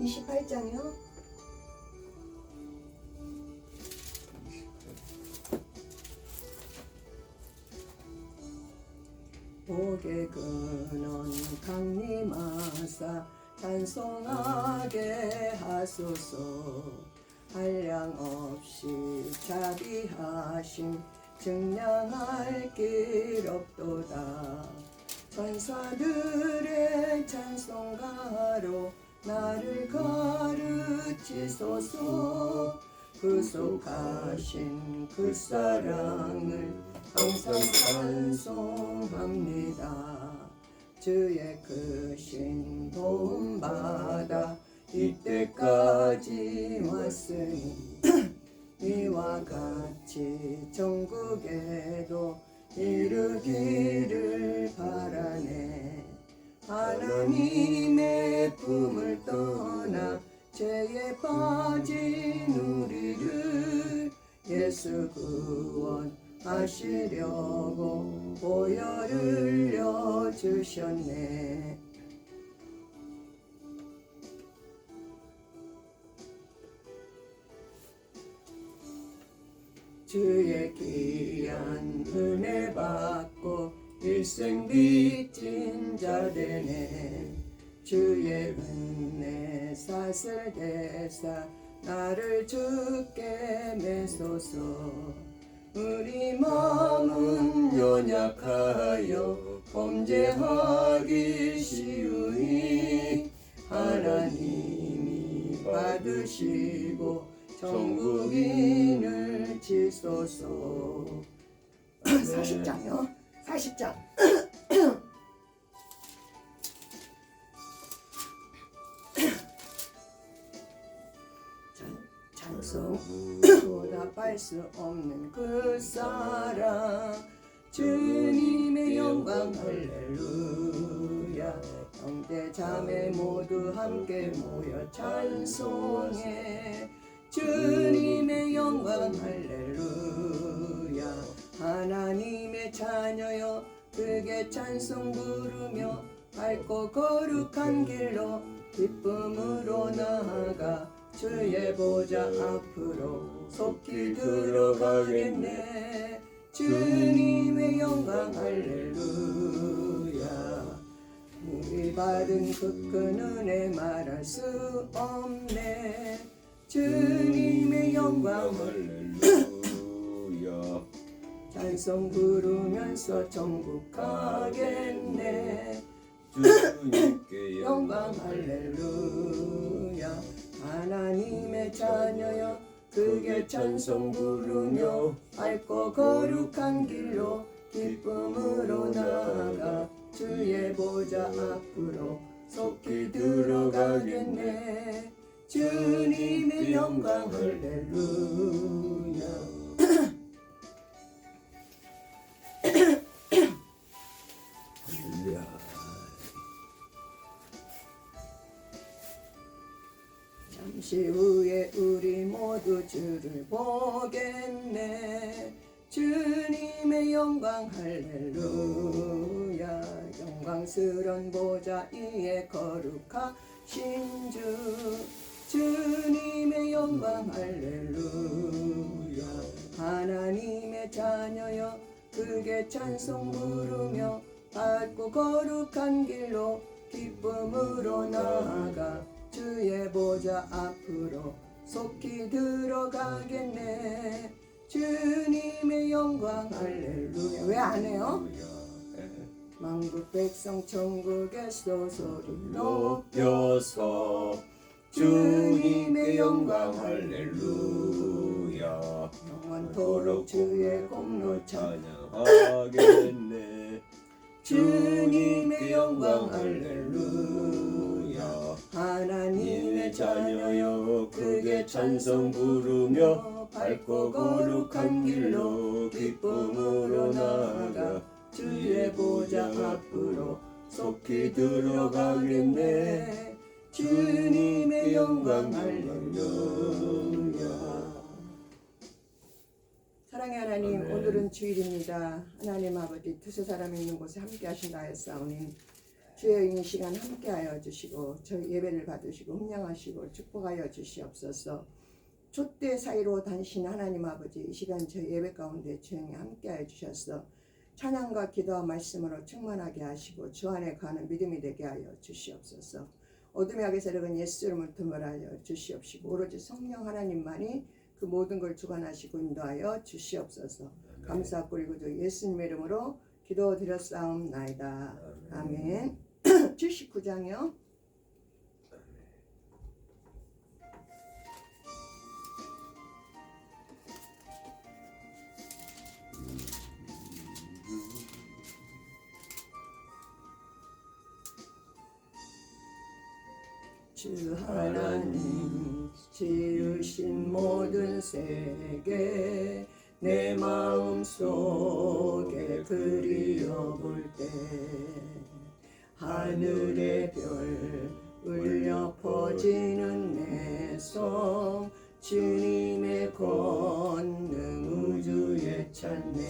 28장이요? 복의 근원 강림하사 찬송하게 하소서. 한량없이 자비하심 증량할 길 없도다. 천사들의 찬송가로 나를 가르치소서. 구속하신 그 사랑을 항상 찬송합니다. 주의 크신 도움받아 이때까지 왔으니 이와 같이 천국에도 이르기를 바라네. 하나님의 품을 떠나 죄에 빠진 우리를 예수 구원하시려고 보혈을 흘려주셨네. 주의 귀한 은혜 받고 일생 빚진 자 되네. 주의 은혜 사슬대사 나를 주께 매소서. 우리 마음은 연약하여 범죄하기 쉬우니 하나님이 받으시고 천국인을 치소서. 40장이요? 40장. 찬송 보답할 수 없는 그 사랑. 주님의 영광 할렐루야. 형제 자매 모두 함께 모여 찬송해. 주님의 영광 할렐루야. 하나님의 자녀여 크게 찬송 부르며 밝고 거룩한 길로 기쁨으로 나아가 주의 보좌 앞으로 속히 들어가겠네. 주님의 영광 할렐루야. 우리 받은 그 큰 은혜 말할 수 없네. 주님의 영광 할렐루야. 찬송 부르면서 천국 가겠네. 주님께 영광 할렐루야. 하나님의 자녀여 크게 찬송 부르며 밝고 거룩한 길로 기쁨으로 나아가 주의 보좌 앞으로 속히 들어가겠네. 주님의 영광 할렐루야. 잠시 후에 우리 모두 주를 보겠네. 주님의 영광 할렐루야. 영광스런 보좌 위에 거룩하신 주. 주님의 영광 할렐루야. 하나님의 자녀여 크게 찬송 부르며 밝고 거룩한 길로 기쁨으로 나아가 주의 보좌 앞으로 속히 들어가겠네. 주님의 영광 할렐루야. 왜 안 해요? 만국 백성 천국에서 소리 높여서 주님의 영광 할렐루야. 영원토록 주의 공로 찬양하겠네. 주님의 영광 할렐루야. 하나님의 자녀여 크게 찬송 부르며 밝고 거룩한 길로 기쁨으로 나아가 주의 보좌 앞으로 속히 들어가겠네. 주님의 영광 할렐루야. 사랑의 하나님, 오늘은 주일입니다. 하나님 아버지, 두세 사람 있는 곳에 함께 하신다 하였사오니 주의 이 시간 함께하여 주시고 저희 예배를 받으시고 흠령하시고 축복하여 주시옵소서. 촛대 사이로 단신 하나님 아버지, 이 시간 저희 예배 가운데 주님이 함께하여 주셔서 찬양과 기도와 말씀으로 충만하게 하시고 주 안에 가는 믿음이 되게 하여 주시옵소서. 어둠의 악의 세력은 예수 이름을 두말하여 주시옵시고 오로지 성령 하나님만이 그 모든 걸 주관하시고 인도하여 주시옵소서. 감사 뿌리고 주 예수님의 이름으로 기도드렸사옵나이다. 아멘. 79장이요. 주 하나님 지으신 모든 세계 내 마음속에 그리워볼 때 하늘의 별 울려 퍼지는 내 성 주님의 권능 우주에 찾네.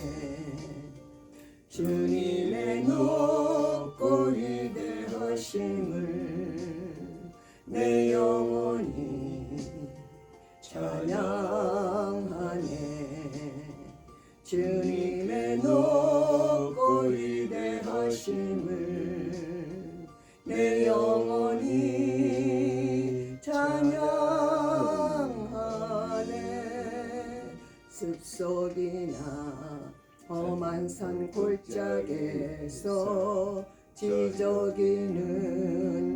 주님의 높고 위대하심을 내 영혼이 찬양하네. 주님의 높고 위대하심을 내 영혼이 찬양하네. 숲속이나 험한 산 골짜기에서 지저귀는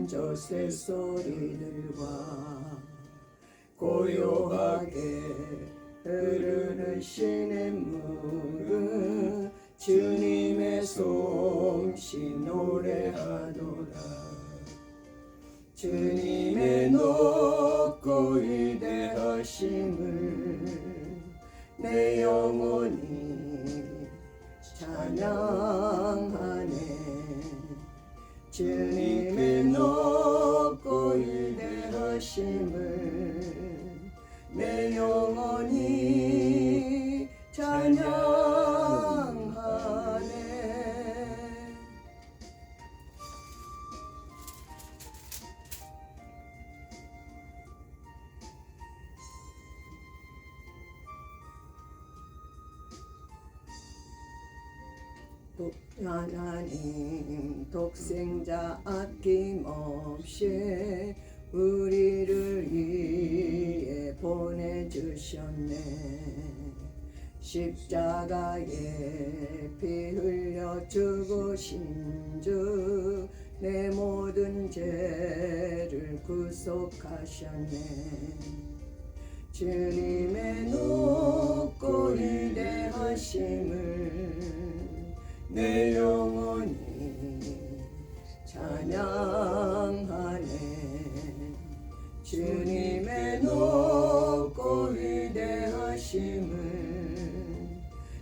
저 새소리들과 고요하게 흐르는 시냇물은 주님의 솜씨 노래하노라. 주님의 높고 위대하심을 내 영혼이 찬양하네. 주님의 높고 위대하심을 내 영혼이 찬양하네. 하나님 독생자 아낌없이 우리를 위해 보내주셨네. 십자가에 피 흘려 죽으신 주 내 모든 죄를 구속하셨네. 주님의 높고 위대하심을 내 영혼이 찬양하네. 주님의 높고 위대하심을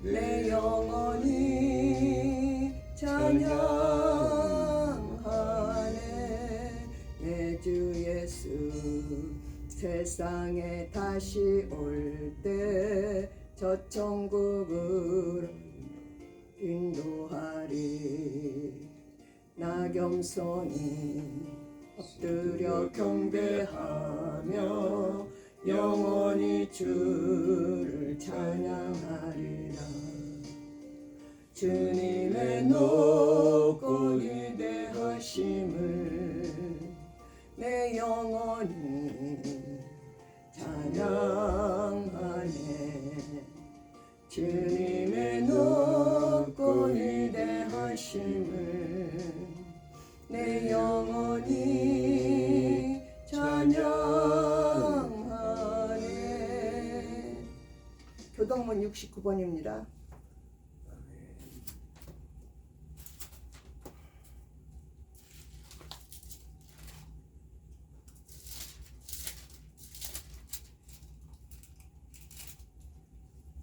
내 영혼이 찬양하네. 내 주 예수 세상에 다시 올 때 저 천국으로 인도하리. 나 겸손히 엎드려 경배하며 영원히 주를 찬양하리라. 주님의 높고 위대하심을 내 영혼이 찬양하네. 주님의 높고 위대하심을 내 영혼이 찬양하네. 교동문 69번입니다.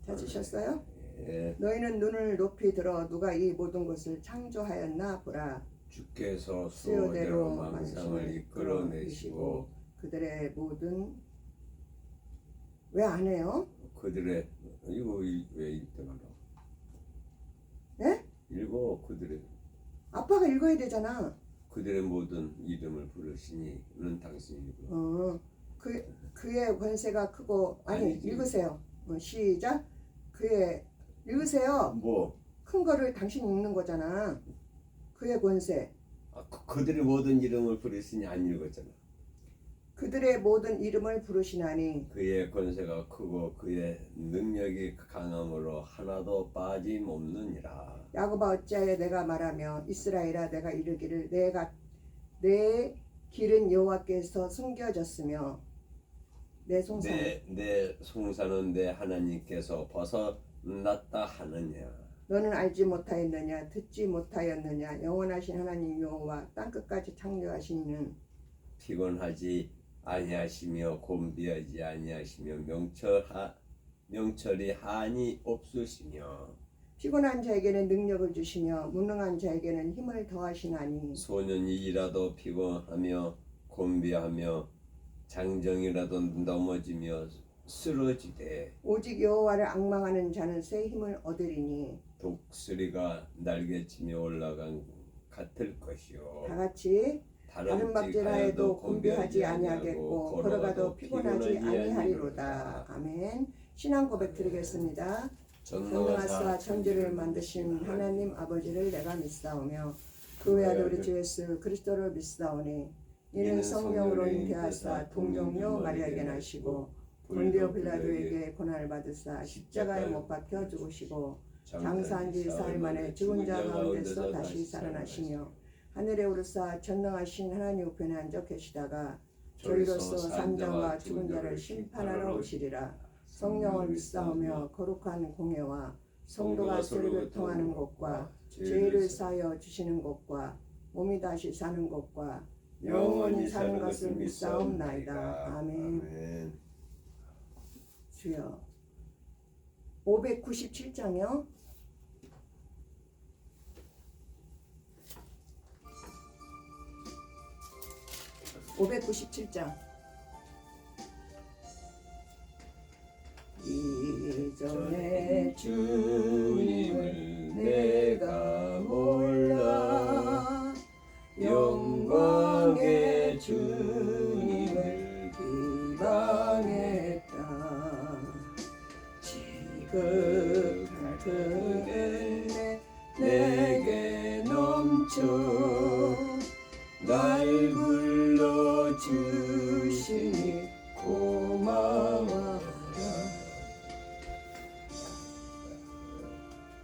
찾으셨어요? 예. 너희는 눈을 높이 들어 누가 이 모든 것을 창조하였나 보라. 주께서 수호대로 만상을 이끌어내시고 그들의 모든 왜 안 해요? 그들의 이거 왜 읽지 말라? 네? 읽어 그들의 아빠가 읽어야 되잖아. 그들의 모든 이름을 부르시니는 당신이고. 그의 권세가 크고 아니 아니지. 읽으세요. 시작. 그의 읽으세요. 뭐 큰 거를 당신 읽는 거잖아. 그의 권세. 그들의 모든 이름을 부르시니 안 읽었잖아. 그들의 모든 이름을 부르시나니 그의 권세가 크고 그의 능력이 강함으로 하나도 빠짐없느니라. 야곱아 어찌하여 내가 말하며 이스라엘아 내가 이르기를 내 길은 여호와께서 숨겨졌으며 내 송사는 내 하나님께서 벗어났다 하느냐. 너는 알지 못하였느냐 듣지 못하였느냐 영원하신 하나님 여호와 땅끝까지 창조하시는 피곤하지 아니하시며 곤비하지 아니하시며 명철이 한이 없으시며 피곤한 자에게는 능력을 주시며 무능한 자에게는 힘을 더하시나니 소년이라도 피곤하며 곤비하며 장정이라도 넘어지며 쓰러지되 오직 여호와를 앙망하는 자는 새 힘을 얻으리니 독수리가 날개치며 올라간 같을 것이요 다 같이 다른 박제라 해도 곤비하지 아니하겠고 걸어가도 피곤하지 아니하리로다. 아멘. 신앙 고백 드리겠습니다. 전능하사 천지를 만드신 하나님 아버지를 내가 믿사오며 그 외아들 우리 주 예수 그리스도를 믿사오니 이는 성령으로 잉태하사 동정녀 마리아에게 나시고 본디오 빌라도에게 고난을 받으사 십자가에 못 박혀 죽으시고 장사한 지 사흘 만에 죽은 자 가운데서 다시 살아나시며 하늘에 오르사 전능하신 하나님 우편에 앉아 계시다가 저희로서 산자와 죽은 자를 심판하러 오시리라. 성령을 믿사오며 거룩한 공예와 성도가 서로 교통하는 것과 죄를 사하여 주시는 것과 몸이 다시 사는 것과 영원히 사는 것을 믿사옵나이다. 아멘. 주여 597장이요. (597장) 이전에 주님을 내가 몰라 영광의 주님을 비방했다. 지극한 그 은혜 내게 넘쳐 날 불러주시니 고마워라.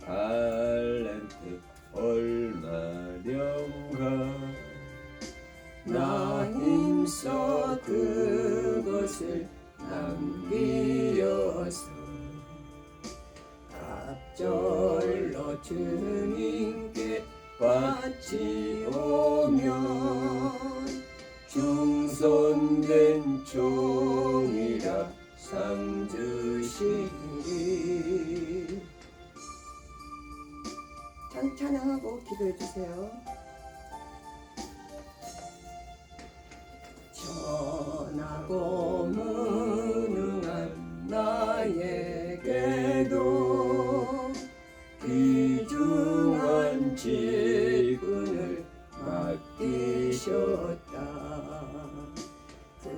달란트 얼마련가 나 힘써 그것을 남기어서 갑절로 주님께 바치오면 충성된 종이라 상 주시리. 찬양하고 기도해 주세요. 전하고 무능한 나에게도 귀중한 직분을 맡기셨다. 그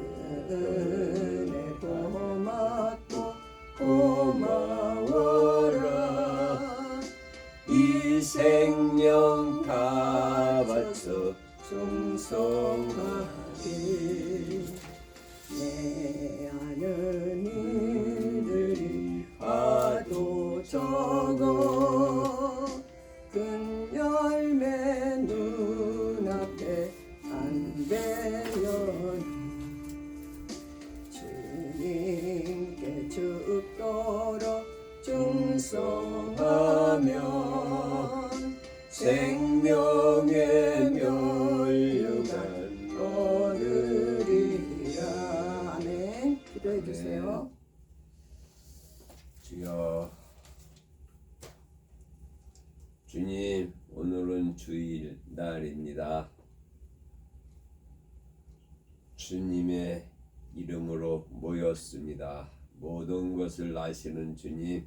은혜 고맙고 고마워라. 이 생명 다 바쳐 충성하게. 내 아는 이들이 하도 적어 큰 열매 눈앞에 안 되면 주님께 죽도록 충성하면 생명의 면류관 얻으리라. 아멘. 기도해 주세요. 주여, 주님, 오늘은 주일 날입니다. 주님의 이름으로 모였습니다. 모든 것을 아시는 주님,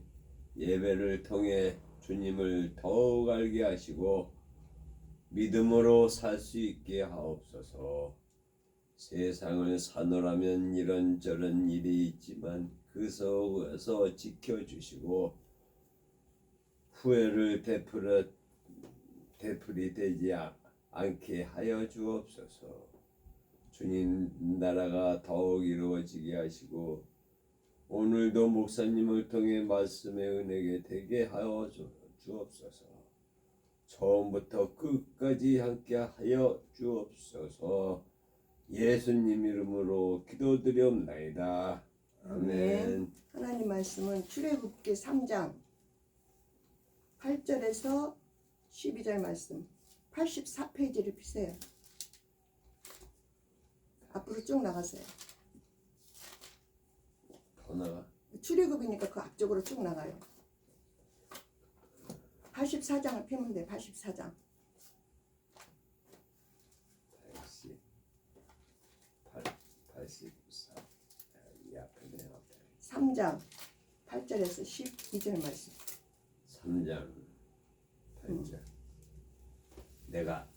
예배를 통해 주님을 더욱 알게 하시고 믿음으로 살 수 있게 하옵소서. 세상을 사노라면 이런저런 일이 있지만 그 속에서 지켜주시고 후회를 되풀이되지 않게 하여 주옵소서. 주님 나라가 더욱 이루어지게 하시고 오늘도 목사님을 통해 말씀의 은혜가 되게 하여 주옵소서. 처음부터 끝까지 함께 하여 주옵소서. 예수님 이름으로 기도드리옵나이다. 아멘. 하나님 말씀은 출애굽기 3장 8절에서 12절 말씀 84페이지를 피세요. 앞으로 쭉 나가세요. 더 나가. 출애굽이니까 그 앞쪽으로 쭉 나가요. 84장을 피면 돼. 84장. 84. 이 앞에네요. 3장 8절에서 12절 말씀. 3장 8절. 내가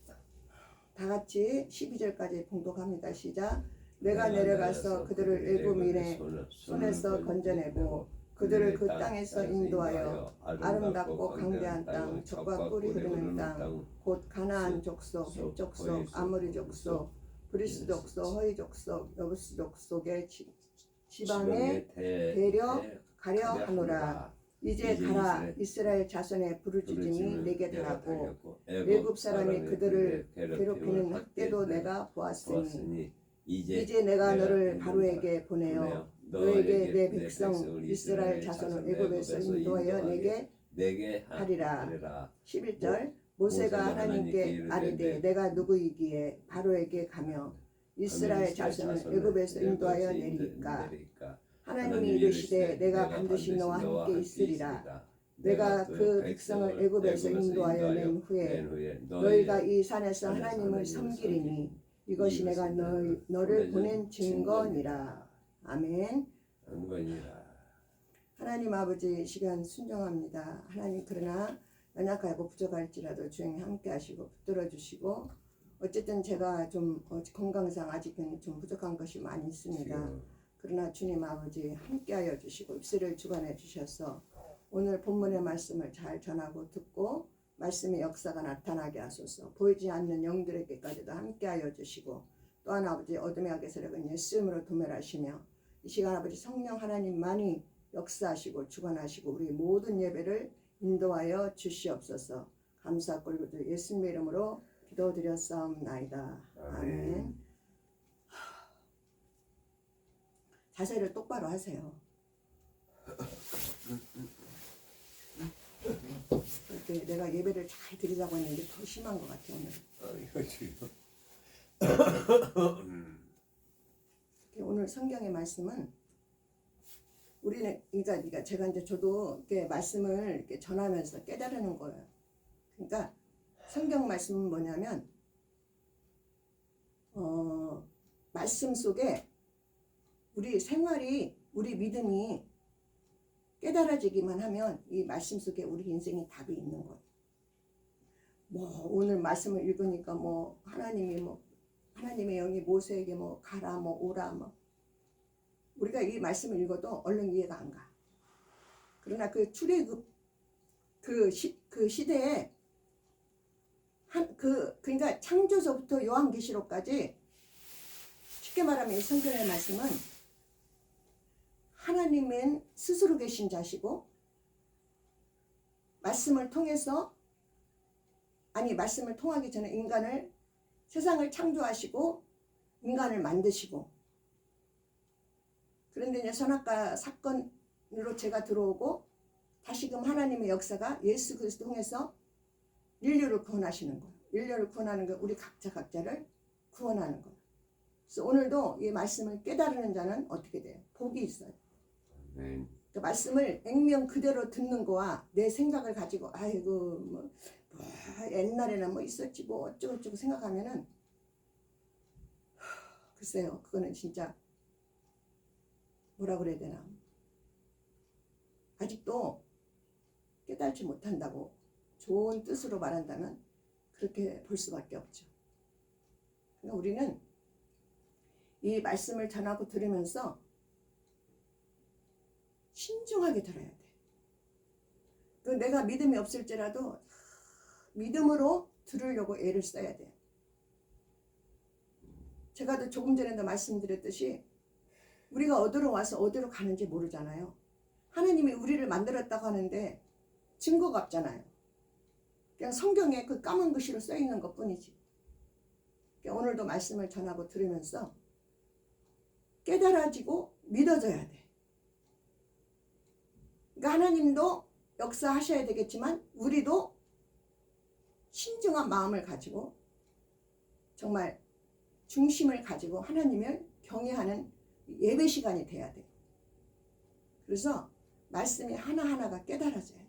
다 같이 12절까지 봉독합니다. 시작. 내가 내려가서 그들을 애굽 민의 손에서 건져내고 그들을 그 땅에서 인도하여 아름답고 강대한 땅, 젖과 꿀이 흐르는 땅, 곧 가나안 족속, 헷 족속, 아모리 족속, 브리스 족속, 허이 족속, 여부스 족속의 지방에 가려 하노라. 이제 가라. 이스라엘 자손의 부르짖음이 내게 달하고 애굽 사람이 그들을 괴롭히는 학대도 내가 보았으니 이제 내가 너를 바로에게 보내어 너에게 내 백성 이스라엘 자손을 애굽에서 인도하여 내게 하리라. 11절 모세가 하나님께 아뢰되 내가 누구이기에 바로에게 가며 이스라엘 자손을 애굽에서 인도하여 내리까. 하나님이 이르시되 내가 반드시 너와 함께 있으리라. 내가 그 백성을 애굽에서 인도하여 낸 후에 너희가 이 산에서 하나님을 섬기리니 이것이 내가 너를 보낸 증거니라. 아멘. 하나님 아버지 시간 순종합니다. 하나님 그러나 연약하고 부족할지라도 주님 함께 하시고 붙들어 주시고 어쨌든 제가 좀 건강상 아직은 좀 부족한 것이 많이 있습니다. 그러나 주님 아버지 함께하여 주시고 입술을 주관해 주셔서 오늘 본문의 말씀을 잘 전하고 듣고 말씀의 역사가 나타나게 하소서. 보이지 않는 영들에게까지도 함께하여 주시고 또한 아버지 어둠의 악의 세력은 예수 이름으로 도멸하시며 이 시간 아버지 성령 하나님만이 역사하시고 주관하시고 우리 모든 예배를 인도하여 주시옵소서. 감사골고도 예수님의 이름으로 기도드렸사옵나이다. 아멘. 자세를 똑바로 하세요. 이렇게 내가 예배를 잘 드리자고 했는데 더 심한 것 같아요 오늘. 오늘 성경의 말씀은 우리는 그러니까 제가 이제 저도 이렇게 말씀을 이렇게 전하면서 깨달으는 거예요. 그러니까 성경 말씀은 뭐냐면 말씀 속에 우리 생활이 우리 믿음이 깨달아지기만 하면 이 말씀 속에 우리 인생에 답이 있는 거예요. 뭐 오늘 말씀을 읽으니까 뭐 하나님의 영이 모세에게 뭐 가라 뭐 오라 뭐 우리가 이 말씀을 읽어도 얼른 이해가 안 가. 그러나 그 출애굽 그 시대에 그러니까 창조서부터 요한계시록까지 쉽게 말하면 이 성경의 말씀은 하나님은 스스로 계신 자시고 말씀을 통하기 전에 인간을 세상을 창조하시고 인간을 만드시고 그런데 이제 선악과 사건으로 제가 들어오고 다시금 하나님의 역사가 예수 그리스도 통해서 인류를 구원하시는 거예요. 인류를 구원하는 거 우리 각자를 구원하는 거예요. 그래서 오늘도 이 말씀을 깨달으는 자는 어떻게 돼요? 복이 있어요. 그 말씀을 액면 그대로 듣는 거와 내 생각을 가지고 아이고 뭐 옛날에는 뭐 있었지 뭐 어쩌고저쩌고 생각하면은 글쎄요 그거는 진짜 뭐라 그래야 되나 아직도 깨달지 못한다고 좋은 뜻으로 말한다면 그렇게 볼 수밖에 없죠. 그러니까 우리는 이 말씀을 전하고 들으면서 신중하게 들어야 돼. 그 내가 믿음이 없을지라도 믿음으로 들으려고 애를 써야 돼. 제가 조금 전에도 말씀드렸듯이 우리가 어디로 와서 어디로 가는지 모르잖아요. 하나님이 우리를 만들었다고 하는데 증거가 없잖아요. 그냥 성경에 그 까만 글씨로 써 있는 것 뿐이지. 그러니까 오늘도 말씀을 전하고 들으면서 깨달아지고 믿어져야 돼. 그러니까 하나님도 역사하셔야 되겠지만 우리도 신중한 마음을 가지고 정말 중심을 가지고 하나님을 경외하는 예배 시간이 돼야 돼요. 그래서 말씀이 하나하나가 깨달아져야 돼.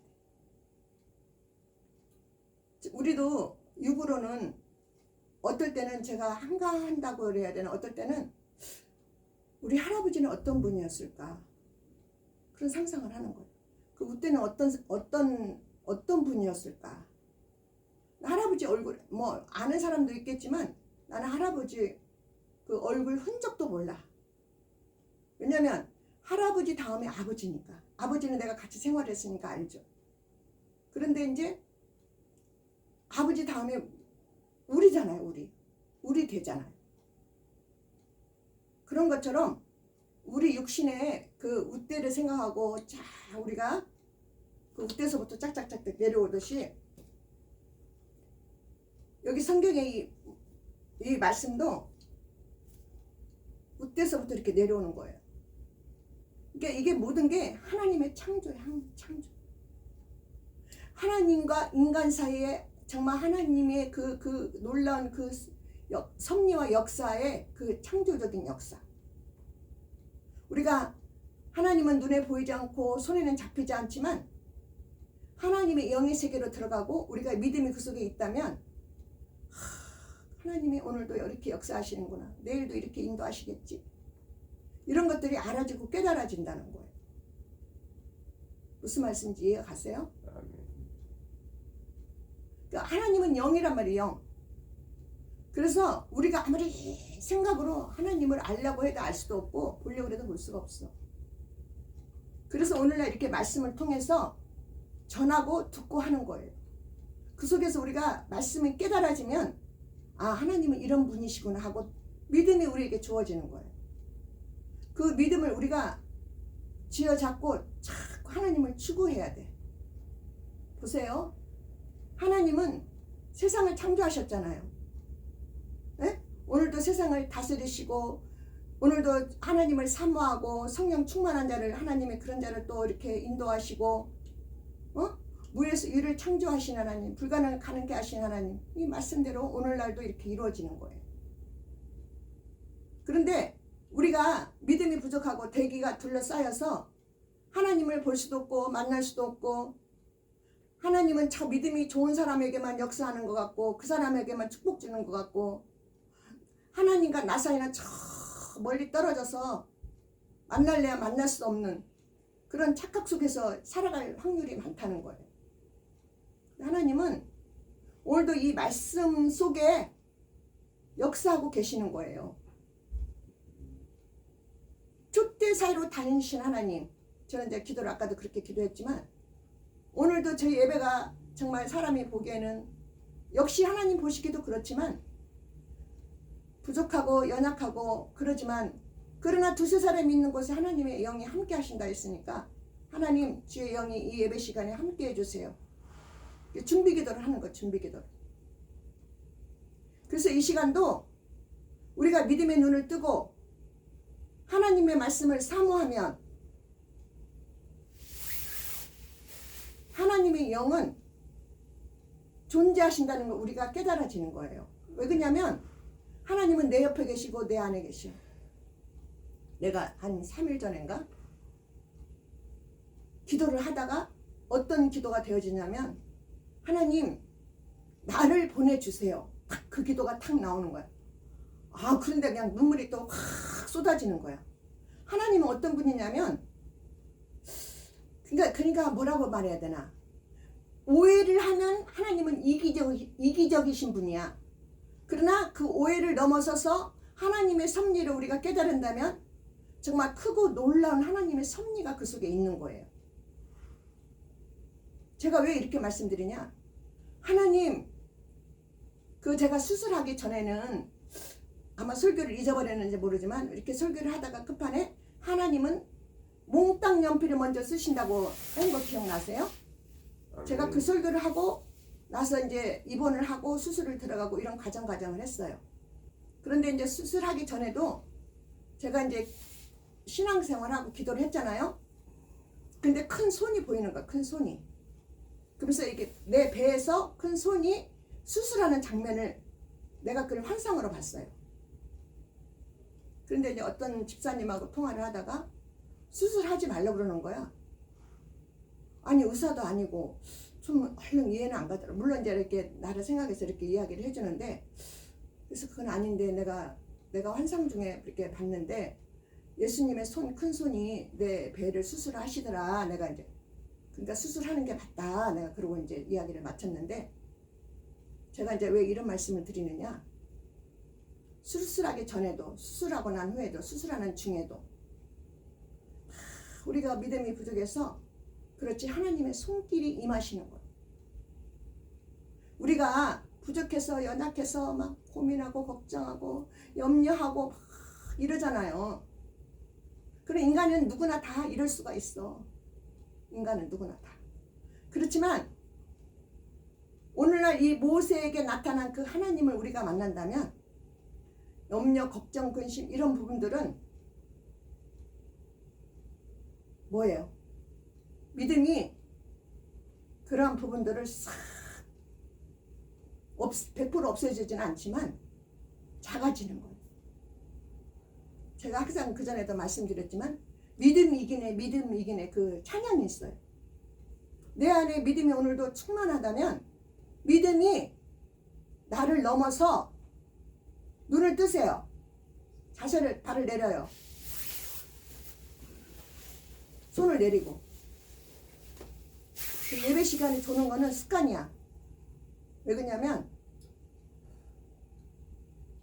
우리도 육으로는 어떨 때는 제가 한가한다고 그래야 되나, 어떨 때는 우리 할아버지는 어떤 분이었을까, 그런 상상을 하는 거예요. 그때는 어떤 분이었을까. 할아버지 얼굴 뭐 아는 사람도 있겠지만 나는 할아버지 그 얼굴 흔적도 몰라. 왜냐면 할아버지 다음에 아버지니까. 아버지는 내가 같이 생활했으니까 알죠. 그런데 이제 아버지 다음에 우리잖아요. 우리 되잖아요. 그런 것처럼 우리 육신의 그 웃대를 생각하고 자 우리가 그 웃대서부터 짝짝짝짝 내려오듯이 여기 성경의 이 말씀도 웃대서부터 이렇게 내려오는 거예요. 그러니까 이게 모든 게 하나님의 창조예요. 창조. 하나님과 인간 사이에 정말 하나님의 그 놀라운 그 섭리와 역사의 그 창조적인 역사. 우리가 하나님은 눈에 보이지 않고 손에는 잡히지 않지만 하나님의 영의 세계로 들어가고 우리가 믿음이 그 속에 있다면 하나님이 오늘도 이렇게 역사하시는구나. 내일도 이렇게 인도하시겠지. 이런 것들이 알아지고 깨달아진다는 거예요. 무슨 말씀인지 이해가 가세요? 그러니까 하나님은 영이란 말이에요. 영. 그래서 우리가 아무리 생각으로 하나님을 알려고 해도 알 수도 없고 보려고 해도 볼 수가 없어. 그래서 오늘날 이렇게 말씀을 통해서 전하고 듣고 하는 거예요. 그 속에서 우리가 말씀이 깨달아지면 아 하나님은 이런 분이시구나 하고 믿음이 우리에게 주어지는 거예요. 그 믿음을 우리가 쥐어잡고 자꾸 하나님을 추구해야 돼. 보세요. 하나님은 세상을 창조하셨잖아요. 네? 오늘도 세상을 다스리시고 오늘도 하나님을 사모하고 성령 충만한 자를 하나님의 그런 자를 또 이렇게 인도하시고 무에서 유를 창조하신 하나님, 불가능을 가능케 하신 하나님, 이 말씀대로 오늘날도 이렇게 이루어지는 거예요. 그런데 우리가 믿음이 부족하고 대기가 둘러싸여서 하나님을 볼 수도 없고 만날 수도 없고 하나님은 저 믿음이 좋은 사람에게만 역사하는 것 같고 그 사람에게만 축복 주는 것 같고 하나님과 나 사이는 저 멀리 떨어져서 만날래야 만날 수 없는 그런 착각 속에서 살아갈 확률이 많다는 거예요. 하나님은 오늘도 이 말씀 속에 역사하고 계시는 거예요. 촛대 사이로 다니신 하나님. 저는 이제 기도를 아까도 그렇게 기도했지만 오늘도 저희 예배가 정말 사람이 보기에는 역시 하나님 보시기도 그렇지만 부족하고 연약하고 그러지만 그러나 두세 사람이 있는 곳에 하나님의 영이 함께 하신다 했으니까 하나님 주의 영이 이 예배 시간에 함께 해주세요. 준비 기도를 하는 거 준비 기도. 그래서 이 시간도 우리가 믿음의 눈을 뜨고 하나님의 말씀을 사모하면 하나님의 영은 존재하신다는 걸 우리가 깨달아지는 거예요. 왜 그러냐면 하나님은 내 옆에 계시고 내 안에 계셔. 내가 한 3일 전인가 기도를 하다가 어떤 기도가 되어지냐면 하나님 나를 보내주세요. 딱 그 기도가 탁 나오는 거야. 아 그런데 그냥 눈물이 또 확 쏟아지는 거야. 하나님은 어떤 분이냐면 그러니까 뭐라고 말해야 되나 오해를 하면 하나님은 이기적이신 분이야. 그러나 그 오해를 넘어서서 하나님의 섭리를 우리가 깨달은다면 정말 크고 놀라운 하나님의 섭리가 그 속에 있는 거예요. 제가 왜 이렇게 말씀드리냐? 하나님, 제가 수술하기 전에는 아마 설교를 잊어버렸는지 모르지만 이렇게 설교를 하다가 급한에 하나님은 몽땅 연필을 먼저 쓰신다고 한 거 기억나세요? 제가 그 설교를 하고 나서 이제 입원을 하고 수술을 들어가고 이런 과정을 했어요. 그런데 이제 수술하기 전에도 제가 이제 신앙생활하고 기도를 했잖아요. 근데 큰 손이 보이는 거야, 큰 손이. 그래서 이게 내 배에서 큰 손이 수술하는 장면을 내가 그걸 환상으로 봤어요. 그런데 이제 어떤 집사님하고 통화를 하다가 수술하지 말라고 그러는 거야. 아니 의사도 아니고 좀 얼른 이해는 안 가더라. 물론 이제 이렇게 나를 생각해서 이렇게 이야기를 해주는데, 그래서 그건 아닌데 내가 환상 중에 이렇게 봤는데 예수님의 큰 손이 내 배를 수술하시더라. 내가 이제 그러니까 수술하는 게 맞다. 내가 그러고 이제 이야기를 마쳤는데, 제가 이제 왜 이런 말씀을 드리느냐? 수술하기 전에도, 수술하고 난 후에도, 수술하는 중에도 우리가 믿음이 부족해서 그렇지 하나님의 손길이 임하시는 거예요. 우리가 부족해서 연약해서 막 고민하고 걱정하고 염려하고 막 이러잖아요. 그래, 인간은 누구나 다 이럴 수가 있어. 인간은 누구나 다. 그렇지만 오늘날 이 모세에게 나타난 그 하나님을 우리가 만난다면 염려, 걱정, 근심 이런 부분들은 뭐예요? 믿음이 그러한 부분들을 싹 100% 없어지지는 않지만 작아지는 거예요. 제가 항상 그전에도 말씀드렸지만 믿음이 이기네 그 찬양이 있어요. 내 안에 믿음이 오늘도 충만하다면 믿음이 나를 넘어서 눈을 뜨세요. 발을 내려요. 손을 내리고. 그 예배 시간에 조는 거는 습관이야. 왜 그러냐면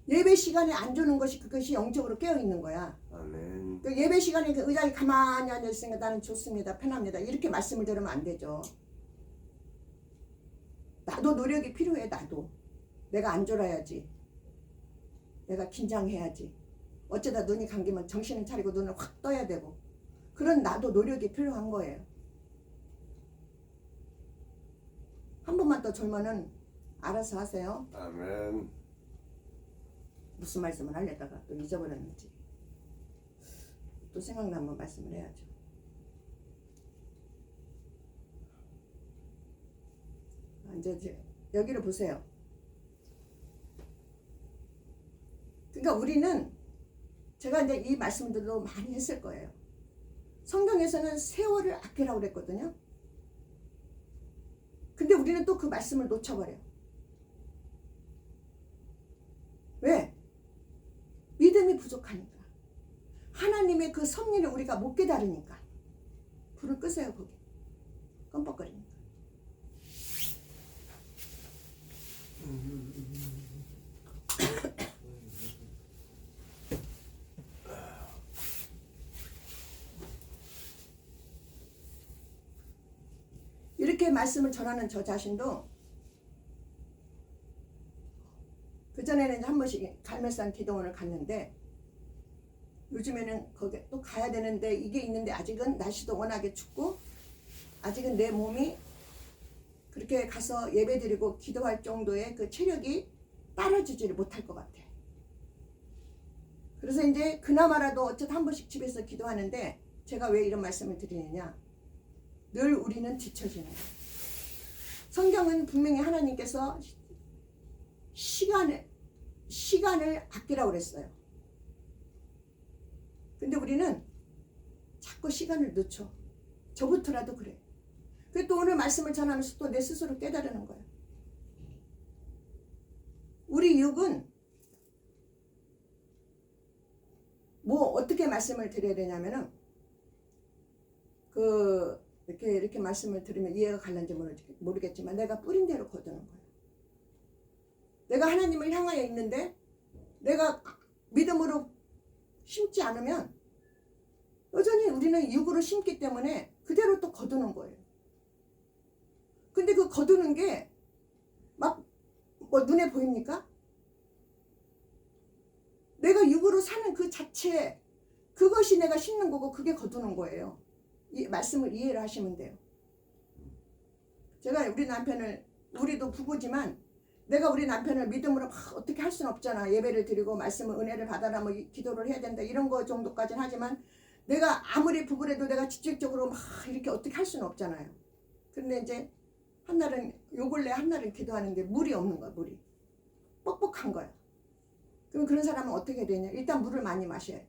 예배 시간에 안 조는 것이 그것이 영적으로 깨어있는 거야. 아멘. 그 예배 시간에 그 의자에 가만히 앉아있으니까 나는 좋습니다. 편합니다. 이렇게 말씀을 들으면 안 되죠. 나도 노력이 필요해. 나도. 내가 안 졸아야지. 내가 긴장해야지. 어쩌다 눈이 감기면 정신을 차리고 눈을 확 떠야 되고. 그런 나도 노력이 필요한 거예요. 한 번만 더 졸면은 알아서 하세요. 아멘. 무슨 말씀을 하려다가 또 잊어버렸는지. 또 생각나면 말씀을 해야죠. 이제 여기를 보세요. 그러니까 우리는 제가 이제 이 말씀들도 많이 했을 거예요. 성경에서는 세월을 아끼라고 그랬거든요. 근데 우리는 또 그 말씀을 놓쳐버려요. 왜? 믿음이 부족하니까. 하나님의 그 섭리를 우리가 못 깨달으니까. 불을 끄세요, 거기. 껌뻑거리니까. 이렇게 말씀을 전하는 저 자신도 그전에는 한 번씩 갈매산 기도원을 갔는데 요즘에는 거기 또 가야 되는데 이게 있는데 아직은 날씨도 워낙에 춥고 아직은 내 몸이 그렇게 가서 예배드리고 기도할 정도의 그 체력이 따라주지를 못할 것 같아. 그래서 이제 그나마라도 어쨌든 한 번씩 집에서 기도하는데 제가 왜 이런 말씀을 드리느냐. 늘 우리는 뒤처지는 거예요. 성경은 분명히 하나님께서 시간을 아끼라고 그랬어요. 근데 우리는 자꾸 시간을 늦춰. 저부터라도 그래. 그래서 또 오늘 말씀을 전하면서 또 내 스스로 깨달으는 거예요. 우리 육은 뭐 어떻게 말씀을 드려야 되냐면은 이렇게 말씀을 들으면 이해가 갈는지 모르겠지만 내가 뿌린 대로 거두는 거예요. 내가 하나님을 향하여 있는데 내가 믿음으로 심지 않으면 여전히 우리는 육으로 심기 때문에 그대로 또 거두는 거예요. 근데 그 거두는 게 막 뭐 눈에 보입니까? 내가 육으로 사는 그 자체, 그것이 내가 심는 거고 그게 거두는 거예요. 이 말씀을 이해를 하시면 돼요. 제가 우리 남편을, 우리도 부부지만 내가 우리 남편을 믿음으로 막 어떻게 할 수는 없잖아. 예배를 드리고 말씀을 은혜를 받아라 뭐 기도를 해야 된다 이런 거 정도까지는 하지만 내가 아무리 부부래도 내가 직접적으로 막 이렇게 어떻게 할 수는 없잖아요. 근데 이제 한날은 요 근래 한날은 기도하는데 물이 없는 거야. 물이 뻑뻑한 거야. 그럼 그런 사람은 어떻게 되냐? 일단 물을 많이 마셔야 돼.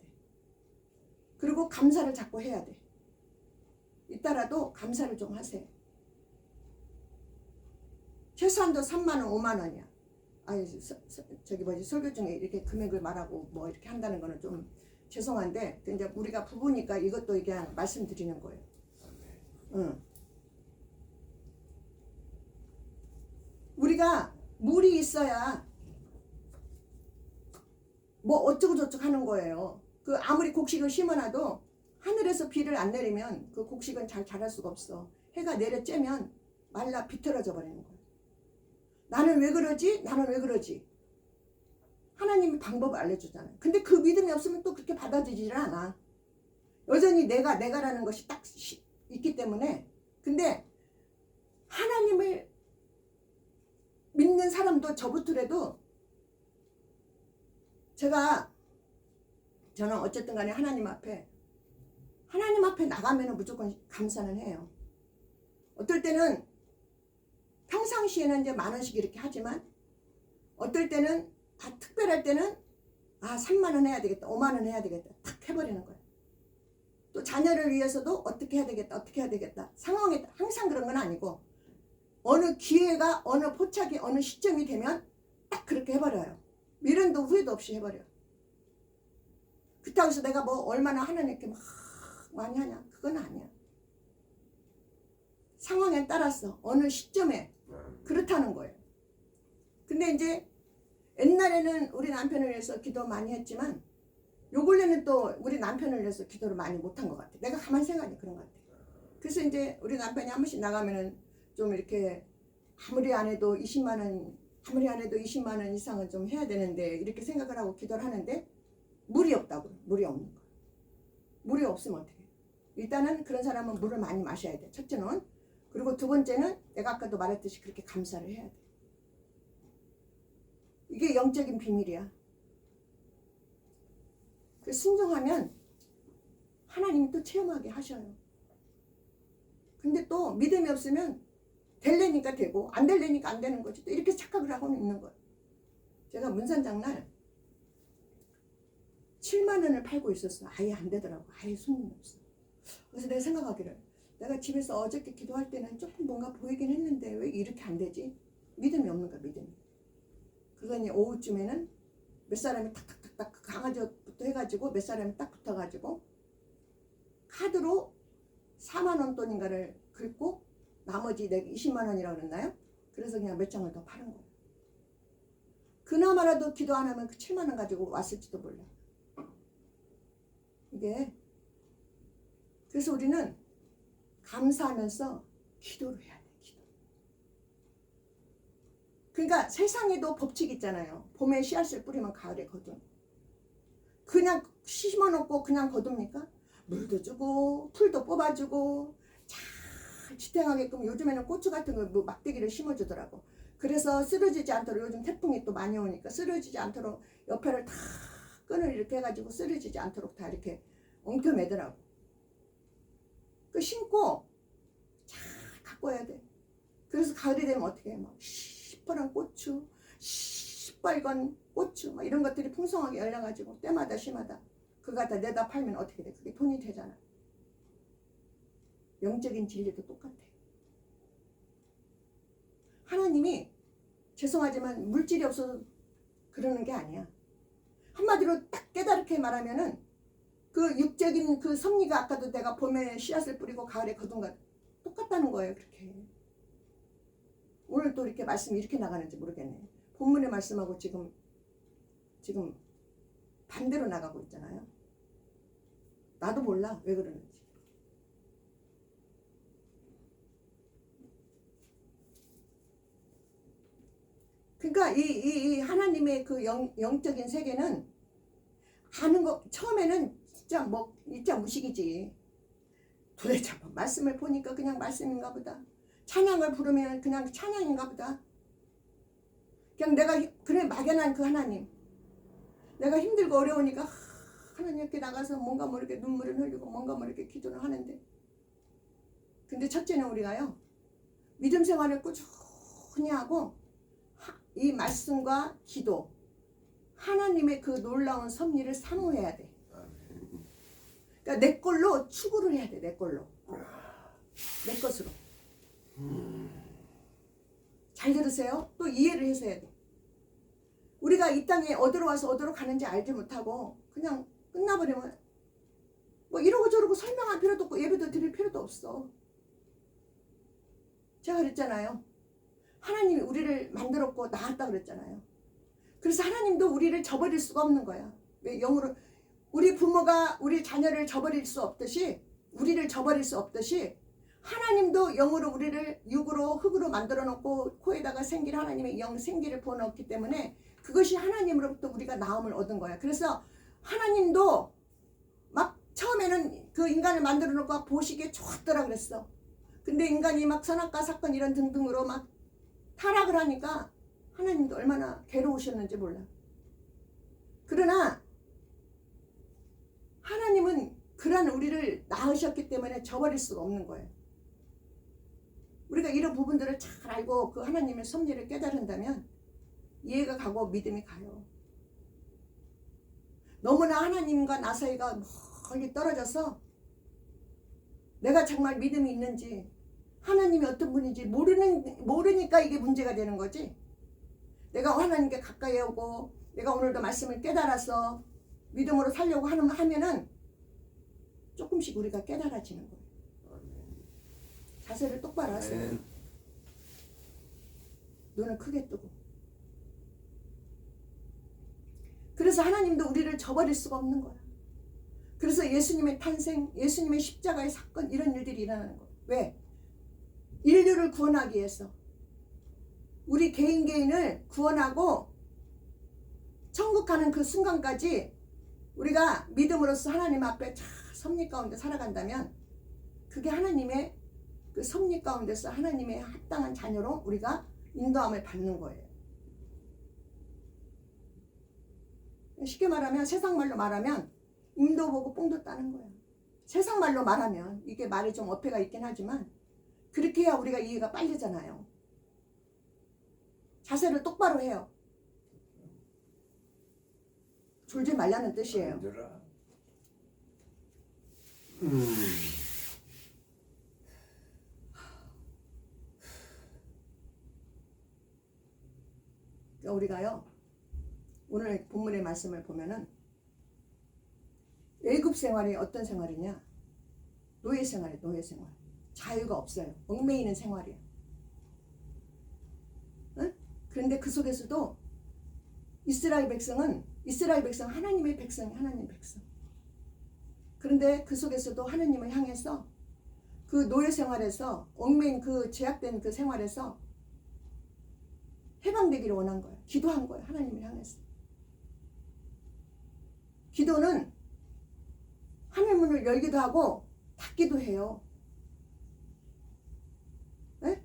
그리고 감사를 자꾸 해야 돼. 이따라도 감사를 좀 하세요. 최소한도 3만 원, 5만 원이야. 아니 저기 뭐지 설교 중에 이렇게 금액을 말하고 뭐 이렇게 한다는 거는 좀 죄송한데 이제 우리가 부부니까 이것도 그냥 말씀드리는 거예요. 응. 우리가 물이 있어야 뭐 어쩌고 저쩌고 하는 거예요. 그 아무리 곡식을 심어놔도 하늘에서 비를 안 내리면 그 곡식은 잘 자랄 수가 없어. 해가 내려쬐면 말라 비틀어져 버리는 거예요. 나는 왜 그러지? 나는 왜 그러지? 하나님이 방법을 알려주잖아요. 근데 그 믿음이 없으면 또 그렇게 받아들이질 않아. 여전히 내가라는 것이 딱 있기 때문에. 근데 하나님을 믿는 사람도 저부터라도 저는 어쨌든 간에 하나님 앞에 나가면 무조건 감사는 해요. 어떨 때는 평상시에는 이제 10,000원씩 이렇게 하지만 어떨 때는 특별할 때는 3만 원 해야 되겠다, 5만 원 해야 되겠다 탁 해버리는 거예요. 또 자녀를 위해서도 어떻게 해야 되겠다 상황에 항상 그런 건 아니고 어느 기회가 어느 포착이 어느 시점이 되면 딱 그렇게 해버려요. 미련도 후회도 없이 해버려요. 그렇다고 해서 내가 뭐 얼마나 하나님께 막 많이 하냐? 그건 아니야. 상황에 따라서 어느 시점에 그렇다는 거예요. 근데 이제 옛날에는 우리 남편을 위해서 기도 많이 했지만 요 근래는 또 우리 남편을 위해서 기도를 많이 못한 것 같아. 내가 가만히 생각하니 그런 것 같아. 그래서 이제 우리 남편이 한 번씩 나가면은 좀 이렇게 아무리 안 해도 20만 원 이상은 좀 해야 되는데 이렇게 생각을 하고 기도를 하는데 물이 없다고. 물이 없는 거야. 물이 없으면 어떻게 해? 일단은 그런 사람은 물을 많이 마셔야 돼. 첫째는. 그리고 두 번째는 내가 아까도 말했듯이 그렇게 감사를 해야 돼. 이게 영적인 비밀이야. 그 순종하면 하나님이 또 체험하게 하셔요. 근데 또 믿음이 없으면 될래니까 되고 안 될래니까 안 되는 거지. 또 이렇게 착각을 하고는 있는 거예요. 제가 문산장날 7만 원을 팔고 있었어. 아예 안 되더라고. 아예 손님이 없어. 그래서 내가 생각하기를 내가 집에서 어저께 기도할 때는 조금 뭔가 보이긴 했는데 왜 이렇게 안 되지? 믿음이 없는 거야. 믿음이. 그러더니 오후쯤에는 몇 사람이 탁탁탁탁 그 강아지부터 해가지고 몇 사람이 딱 붙어가지고 카드로 4만 원 돈인가를 긁고 나머지 내가 20만 원이라고 그랬나요? 그래서 그냥 몇 장을 더 파는 거예요. 그나마라도 기도 안 하면 그 7만 원 가지고 왔을지도 몰라. 이게 그래서 우리는 감사하면서 기도를 해야 돼. 기도. 그러니까 세상에도 법칙 있잖아요. 봄에 씨앗을 뿌리면 가을에 거둔. 그냥 심어놓고 그냥 거둡니까? 물도 주고 풀도 뽑아주고 잘 지탱하게끔 요즘에는 고추 같은 거 뭐 막대기를 심어주더라고. 그래서 쓰러지지 않도록 요즘 태풍이 또 많이 오니까 쓰러지지 않도록 옆에를 다 끈을 이렇게 해가지고 쓰러지지 않도록 다 이렇게 엉켜매더라고. 그 심고 잘 가꿔야 돼. 그래서 가을이 되면 어떻게 해? 막 시퍼런 고추, 시뻘건 고추 막 이런 것들이 풍성하게 열려가지고 때마다 시마다 그거 갖다 내다 팔면 어떻게 돼? 그게 돈이 되잖아. 영적인 진리도 똑같아. 하나님이 죄송하지만 물질이 없어서 그러는 게 아니야. 한마디로 딱 깨달게 말하면은 그 육적인 그 섭리가 아까도 내가 봄에 씨앗을 뿌리고 가을에 거둔 것 똑같다는 거예요. 그렇게. 오늘 또 이렇게 말씀이 이렇게 나가는지 모르겠네. 본문의 말씀하고 지금 반대로 나가고 있잖아요. 나도 몰라 왜 그러는지. 그러니까 이 하나님의 그 영적인 세계는 아는 거 처음에는 진짜 무식이지. 도대체 말씀을 보니까 그냥 말씀인가 보다. 찬양을 부르면 그냥 찬양인가 보다. 그냥 내가 그래 막연한 그 하나님. 내가 힘들고 어려우니까 하나님께 나가서 뭔가 이렇게 눈물을 흘리고 뭔가 이렇게 기도를 하는데, 근데 첫째는 우리가요 믿음 생활을 꾸준히 하고 이 말씀과 기도, 하나님의 그 놀라운 섭리를 사모해야 돼. 그러니까 내 걸로 추구를 해야 돼. 내 걸로, 내 것으로. 잘 들으세요. 또 이해를 해서 해야 돼. 우리가 이 땅에 어디로 와서 어디로 가는지 알지 못하고 그냥 끝나버리면 뭐 이러고 저러고 설명할 필요도 없고 예배도 드릴 필요도 없어. 제가 그랬잖아요. 하나님이 우리를 만들었고 낳았다 그랬잖아요. 그래서 하나님도 우리를 저버릴 수가 없는 거야. 왜 영으로 우리 부모가 우리 자녀를 저버릴 수 없듯이, 우리를 저버릴 수 없듯이 하나님도 영으로 우리를 육으로 흙으로 만들어 놓고 코에다가 생기를 하나님의 영 생기를 부어넣었기 때문에 그것이 하나님으로부터 우리가 나음을 얻은 거야. 그래서 하나님도 막 처음에는 그 인간을 만들어 놓고 보시기에 좋았더라 그랬어. 근데 인간이 막 선악과 사건 이런 등등으로 막 타락을 하니까 하나님도 얼마나 괴로우셨는지 몰라. 그러나 하나님은 그러한 우리를 낳으셨기 때문에 저버릴 수가 없는 거예요. 우리가 이런 부분들을 잘 알고 그 하나님의 섭리를 깨달은다면 이해가 가고 믿음이 가요. 너무나 하나님과 나 사이가 멀리 떨어져서 내가 정말 믿음이 있는지 하나님이 어떤 분인지 모르니까 이게 문제가 되는 거지. 내가 하나님께 가까이 오고 내가 오늘도 말씀을 깨달아서 믿음으로 살려고 하면은 조금씩 우리가 깨달아지는 거예요. 자세를 똑바로 하세요. 눈을 크게 뜨고. 그래서 하나님도 우리를 저버릴 수가 없는 거야. 그래서 예수님의 탄생, 예수님의 십자가의 사건, 이런 일들이 일어나는 거야. 왜? 인류를 구원하기 위해서. 우리 개인을 구원하고 천국 가는 그 순간까지 우리가 믿음으로써 하나님 앞에 잘 섭리 가운데 살아간다면 그게 하나님의 그 섭리 가운데서 하나님의 합당한 자녀로 우리가 인도함을 받는 거예요. 쉽게 말하면, 세상 말로 말하면 임도 보고 뽕도 따는 거야. 세상 말로 말하면, 이게 말이 좀 어폐가 있긴 하지만 그렇게 해야 우리가 이해가 빨리잖아요. 자세를 똑바로 해요. 졸지 말라는 뜻이에요. 그러니까 우리가요, 오늘 본문의 말씀을 보면은 애굽 생활이 어떤 생활이냐? 노예 생활이에요. 노예 생활. 자유가 없어요. 얽매이는 생활이에요. 응? 그런데 그 속에서도 이스라엘 백성 하나님의 백성이 하나님의 백성. 그런데 그 속에서도 하나님을 향해서 그 노예 생활에서 얽매인 그 제약된 그 생활에서 해방되기를 원한 거예요. 기도한 거예요. 하나님을 향해서. 기도는 하늘 문을 열기도 하고 닫기도 해요. 네?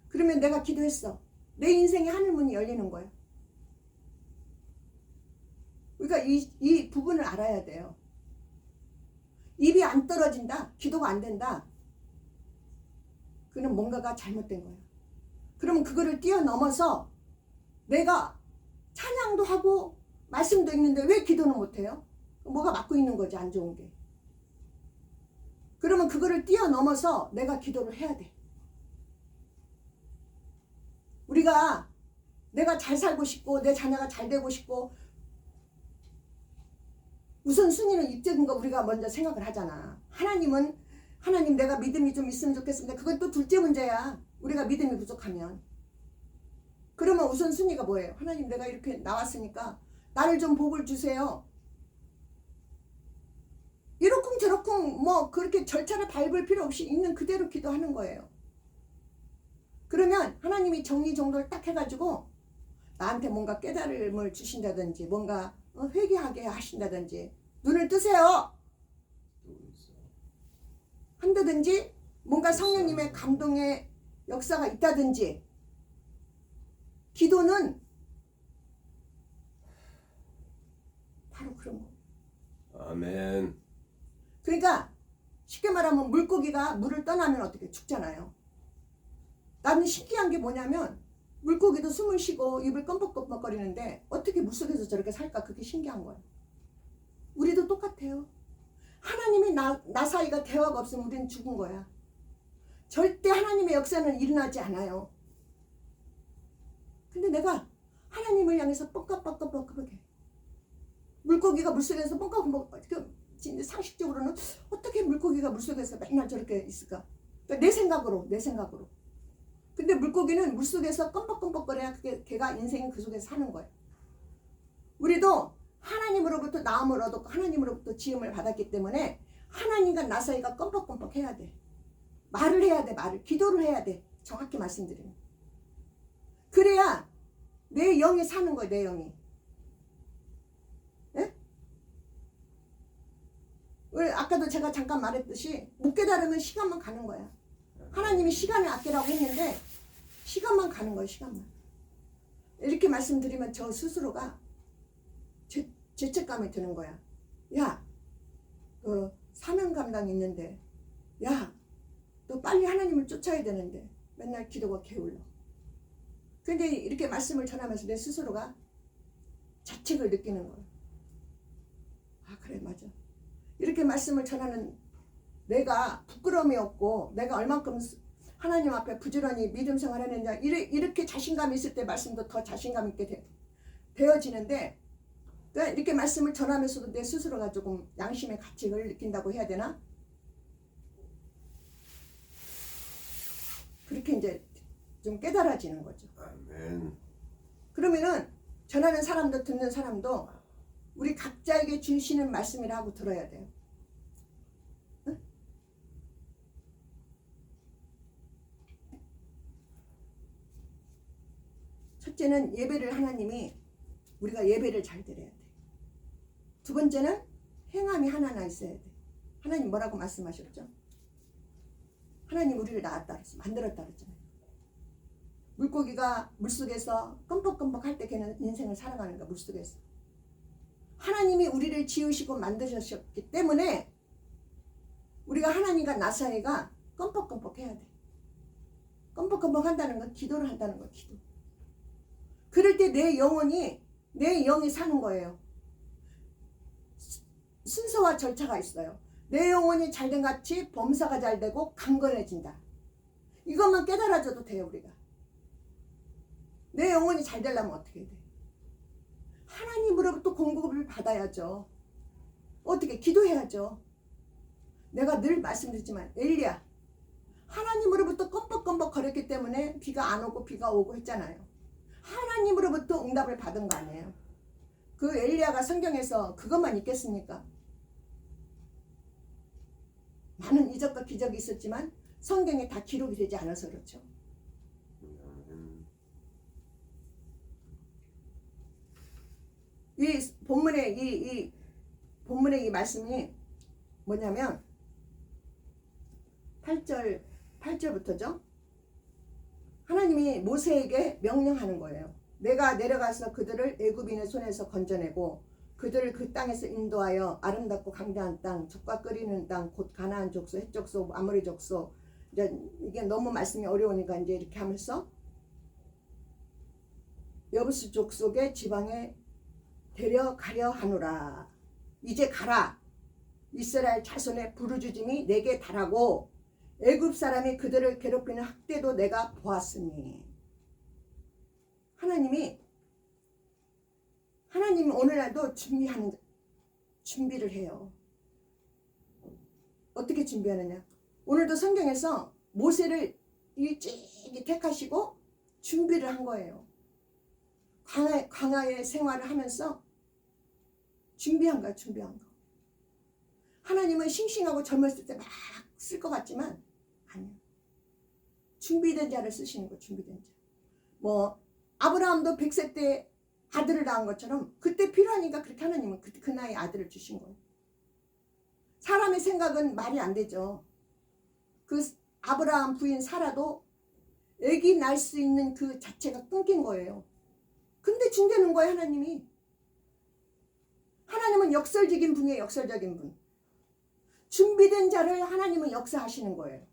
그러면 내가 기도했어. 내 인생에 하늘 문이 열리는 거예요. 그러니까 이 부분을 알아야 돼요. 입이 안 떨어진다, 기도가 안 된다, 그는 뭔가가 잘못된 거예요. 그러면 그거를 뛰어넘어서 내가 찬양도 하고 말씀도 있는데 왜 기도는 못해요? 뭐가 막고 있는 거지, 안 좋은 게. 그러면 그거를 뛰어넘어서 내가 기도를 해야 돼. 우리가 내가 잘 살고 싶고 내 자녀가 잘 되고 싶고 우선순위는 이쪽인 거 우리가 먼저 생각을 하잖아. 하나님은 하나님 내가 믿음이 좀 있으면 좋겠습니다. 그건 또 둘째 문제야. 우리가 믿음이 부족하면. 그러면 우선순위가 뭐예요? 하나님 내가 이렇게 나왔으니까 나를 좀 복을 주세요. 이러쿵저러쿵 뭐 그렇게 절차를 밟을 필요 없이 있는 그대로 기도하는 거예요. 그러면 하나님이 정리정돈을 딱 해가지고 나한테 뭔가 깨달음을 주신다든지 뭔가 회개하게 하신다든지 눈을 뜨세요 한다든지 뭔가 성령님의 감동의 역사가 있다든지. 기도는 바로 그런 거. 아멘. 그러니까 쉽게 말하면 물고기가 물을 떠나면 어떻게 죽잖아요. 나는 신기한 게 뭐냐면 물고기도 숨을 쉬고 입을 껌뻑껌뻑거리는데 어떻게 물속에서 저렇게 살까? 그게 신기한 거예요. 우리도 똑같아요. 하나님이 나 사이가 대화가 없으면 우리는 죽은 거야. 절대 하나님의 역사는 일어나지 않아요. 근데 내가 하나님을 향해서 뻑뻑뻑뻑뻑뻑해. 물고기가 물속에서 뻑뻑뻑뻑 상식적으로는 어떻게 물고기가 물속에서 맨날 저렇게 있을까? 그러니까 내 생각으로. 근데 물고기는 물속에서 껌뻑껌뻑거려야 걔가 인생이 그 속에서 사는 거예요. 우리도 하나님으로부터 나음을 얻었고 하나님으로부터 지음을 받았기 때문에 하나님과 나 사이가 껌뻑껌뻑 해야 돼. 말을 해야 돼. 기도를 해야 돼. 정확히 말씀드리면. 그래야 내 영이 사는 거예요. 내 영이. 예? 아까도 제가 잠깐 말했듯이 못 깨달으면 시간만 가는 거야. 하나님이 시간을 아끼라고 했는데 시간만 가는 거예요. 시간만. 이렇게 말씀드리면 저 스스로가 죄책감이 드는 거야. 야, 사명 감당이 있는데, 야, 너 빨리 하나님을 쫓아야 되는데 맨날 기도가 게을러. 근데 이렇게 말씀을 전하면서 내 스스로가 자책을 느끼는 거야. 아, 그래, 맞아. 이렇게 말씀을 전하는 내가 부끄러움이 없고 내가 얼만큼 하나님 앞에 부지런히 믿음 생활했느냐, 이렇게 자신감이 있을 때 말씀도 더 자신감 있게 되어지는데, 그러니까 이렇게 말씀을 전하면서도 내 스스로가 조금 양심의 가책을 느낀다고 해야 되나? 그렇게 이제 좀 깨달아지는 거죠. 아멘. 그러면은 전하는 사람도 듣는 사람도 우리 각자에게 주시는 말씀이라고 들어야 돼요. 응? 첫째는 예배를 하나님이 우리가 예배를 잘 드려야 돼. 두 번째는 행함이 하나하나 있어야 돼. 하나님 뭐라고 말씀하셨죠? 하나님 우리를 낳았다 그랬어. 만들었다 그랬잖아요. 물고기가 물속에서 껌뻑껌뻑 할 때 걔는 인생을 살아가는 거야. 물속에서. 하나님이 우리를 지으시고 만드셨기 때문에 우리가 하나님과 나 사이가 껌뻑껌뻑 해야 돼. 껌뻑껌뻑 한다는 건 기도를 한다는 거야. 기도. 그럴 때 내 영이 사는 거예요. 순서와 절차가 있어요. 내 영혼이 잘된 같이 범사가 잘되고 강건해진다. 이것만 깨달아줘도 돼요. 우리가. 내 영혼이 잘 되려면 어떻게 돼? 하나님으로부터 공급을 받아야죠. 어떻게? 기도해야죠. 내가 늘 말씀드리지만 엘리야 하나님으로부터 껌뻑껌뻑 거렸기 때문에 비가 안 오고 비가 오고 했잖아요. 하나님으로부터 응답을 받은 거 아니에요. 그 엘리야가 성경에서 그것만 있겠습니까? 많은 이적과 기적이 있었지만 성경에 다 기록이 되지 않아서 그렇죠. 이 본문의 이 말씀이 뭐냐면 8절부터죠. 하나님이 모세에게 명령하는 거예요. 내가 내려가서 그들을 애굽인의 손에서 건져내고 그들을 그 땅에서 인도하여 아름답고 강대한 땅, 젖과 끓이는 땅, 곧 가나안 족속, 헷 족속, 아모리 족속. 이게 너무 말씀이 어려우니까 이제 이렇게 하면서 여부스 족속의 지방에 데려가려 하노라. 이제 가라. 이스라엘 자손의 부르짖음이 내게 달하고 애굽 사람이 그들을 괴롭히는 학대도 내가 보았으니. 하나님이 오늘날도 준비를 해요. 어떻게 준비하느냐? 오늘도 성경에서 모세를 일찍이 택하시고 준비를 한 거예요. 광야의 생활을 하면서 준비한 거야, 준비한 거. 하나님은 싱싱하고 젊었을 때 막 쓸 것 같지만 아니요. 준비된 자를 쓰시는 거, 준비된 자. 뭐 아브라함도 100세 때 아들을 낳은 것처럼 그때 필요하니까 그렇게 하나님은 그 나이에 아들을 주신 거예요. 사람의 생각은 말이 안 되죠. 그 아브라함 부인 사라도 아기 낳을 수 있는 그 자체가 끊긴 거예요. 근데 준대는 거예요, 하나님이. 하나님은 역설적인 분이에요, 역설적인 분. 준비된 자를 하나님은 역사하시는 거예요.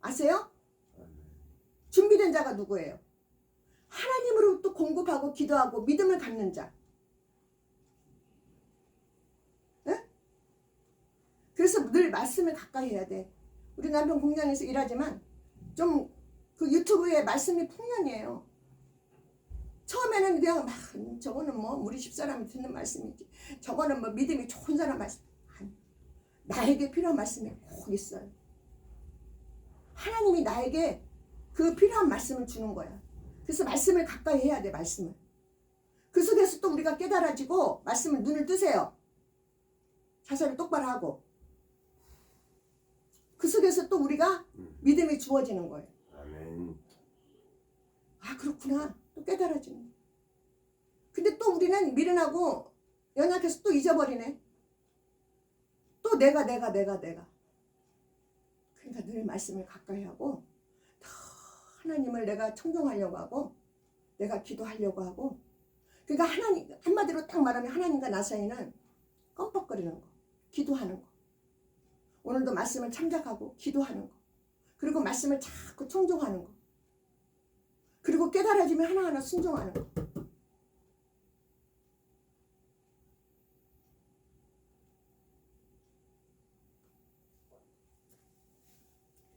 아세요? 준비된 자가 누구예요? 하나님으로부터 공급하고 기도하고 믿음을 갖는 자. 네? 그래서 늘 말씀을 가까이 해야 돼. 우리 남편 공장에서 일하지만 좀 그 유튜브에 말씀이 풍년이에요. 처음에는 그냥 막 저거는 뭐 우리 집사람이 듣는 말씀이지, 저거는 뭐 믿음이 좋은 사람 말씀. 아니, 나에게 필요한 말씀이 꼭 있어요. 하나님이 나에게 그 필요한 말씀을 주는 거야. 그래서 말씀을 가까이 해야 돼, 말씀을. 그 속에서 또 우리가 깨달아지고 말씀을 눈을 뜨세요. 자세를 똑바로 하고. 그 속에서 또 우리가 믿음이 주어지는 거예요. 아멘. 아, 그렇구나. 또 깨달아지는 거예요. 근데 또 우리는 미련하고 연약해서 또 잊어버리네. 또 내가. 그러니까 늘 말씀을 가까이 하고 더 하나님을 내가 청종하려고 하고 내가 기도하려고 하고. 그러니까 하나님, 한마디로 딱 말하면 하나님과 나 사이는 껌뻑거리는 거, 기도하는 거. 오늘도 말씀을 참작하고 기도하는 거. 그리고 말씀을 자꾸 청종하는 거. 그리고 깨달아지면 하나하나 순종하는 거.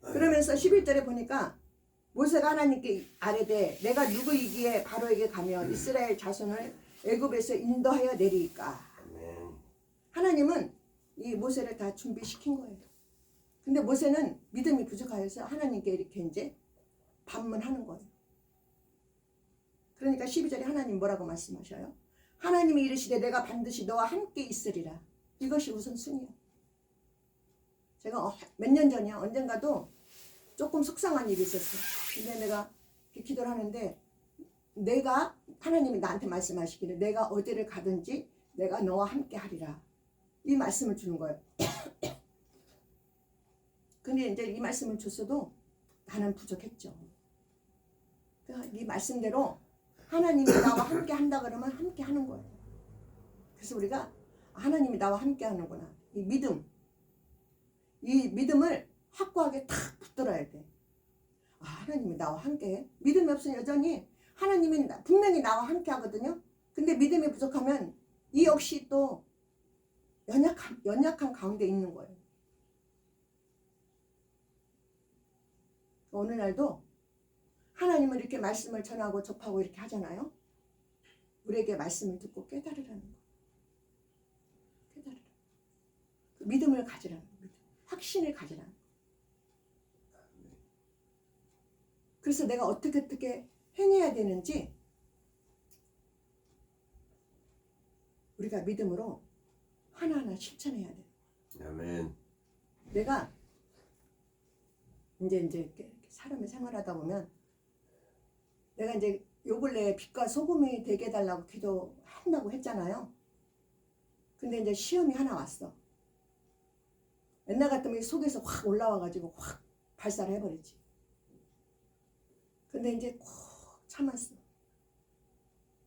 그러면서 11절에 보니까 모세가 하나님께 아뢰되 내가 누구이기에 바로에게 가며 이스라엘 자손을 애굽에서 인도하여 내리까. 하나님은 이 모세를 다 준비시킨 거예요. 근데 모세는 믿음이 부족하여서 하나님께 이렇게 이제 반문하는 거예요. 그러니까 12절에 하나님 뭐라고 말씀하셔요? 하나님이 이르시되 내가 반드시 너와 함께 있으리라. 이것이 우선순위야. 제가 몇 년 전이야, 언젠가도 조금 속상한 일이 있었어요. 근데 내가 이렇게 기도를 하는데 하나님이 나한테 말씀하시기를 내가 어디를 가든지 내가 너와 함께 하리라. 이 말씀을 주는 거예요. 근데 이제 이 말씀을 줬어도 나는 부족했죠. 그러니까 이 말씀대로 하나님이 나와 함께 한다 그러면 함께 하는 거예요. 그래서 우리가 하나님이 나와 함께 하는구나. 이 믿음을 확고하게 탁 붙들어야 돼. 아, 하나님이 나와 함께 해. 믿음이 없으면 여전히 하나님이 분명히 나와 함께 하거든요. 근데 믿음이 부족하면 이 역시 또 연약한 가운데 있는 거예요. 오늘날도 하나님은 이렇게 말씀을 전하고 접하고 이렇게 하잖아요. 우리에게 말씀을 듣고 깨달으라는 거. 깨달으라. 그 믿음을 가지라는 거. 확신을 가지라는 거. 그래서 내가 어떻게 행해야 되는지 우리가 믿음으로 하나하나 실천해야 돼. 아멘. 내가 이제 이렇게 사람이 생활하다 보면 내가 이제 요 근래에 빛과 소금이 되게 해달라고 기도한다고 했잖아요. 근데 이제 시험이 하나 왔어. 옛날 같으면 속에서 확 올라와가지고 확 발사를 해버리지. 근데 이제 꼭 참았어.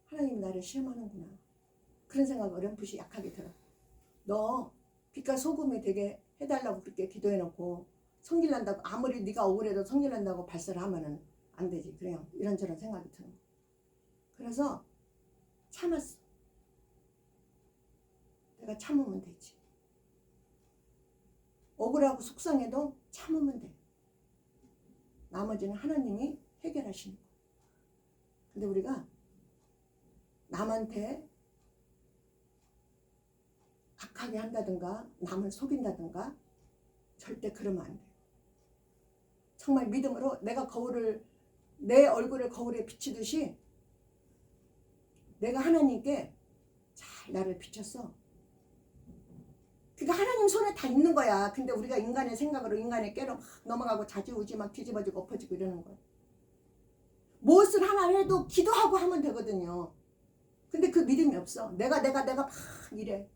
하나님이 나를 시험하는구나. 그런 생각 어렴풋이 약하게 들어. 너 빛과 소금이 되게 해달라고 그렇게 기도해놓고 성질난다고 아무리 네가 억울해도 성질난다고 발사를 하면은 안 되지. 그냥 이런저런 생각이 드는 거. 그래서 참았어. 내가 참으면 되지. 억울하고 속상해도 참으면 돼. 나머지는 하나님이 해결하시는 거. 근데 우리가 남한테 악하게 한다든가 남을 속인다든가 절대 그러면 안 돼요. 정말 믿음으로 내가 거울을 내 얼굴을 거울에 비치듯이 내가 하나님께 잘 나를 비쳤어. 그러니까 하나님 손에 다 있는 거야. 근데 우리가 인간의 생각으로 인간의 깨로 막 넘어가고 자지우지 막 뒤집어지고 엎어지고 이러는 거야. 무엇을 하나 해도 기도하고 하면 되거든요. 근데 그 믿음이 없어. 내가 막 이래.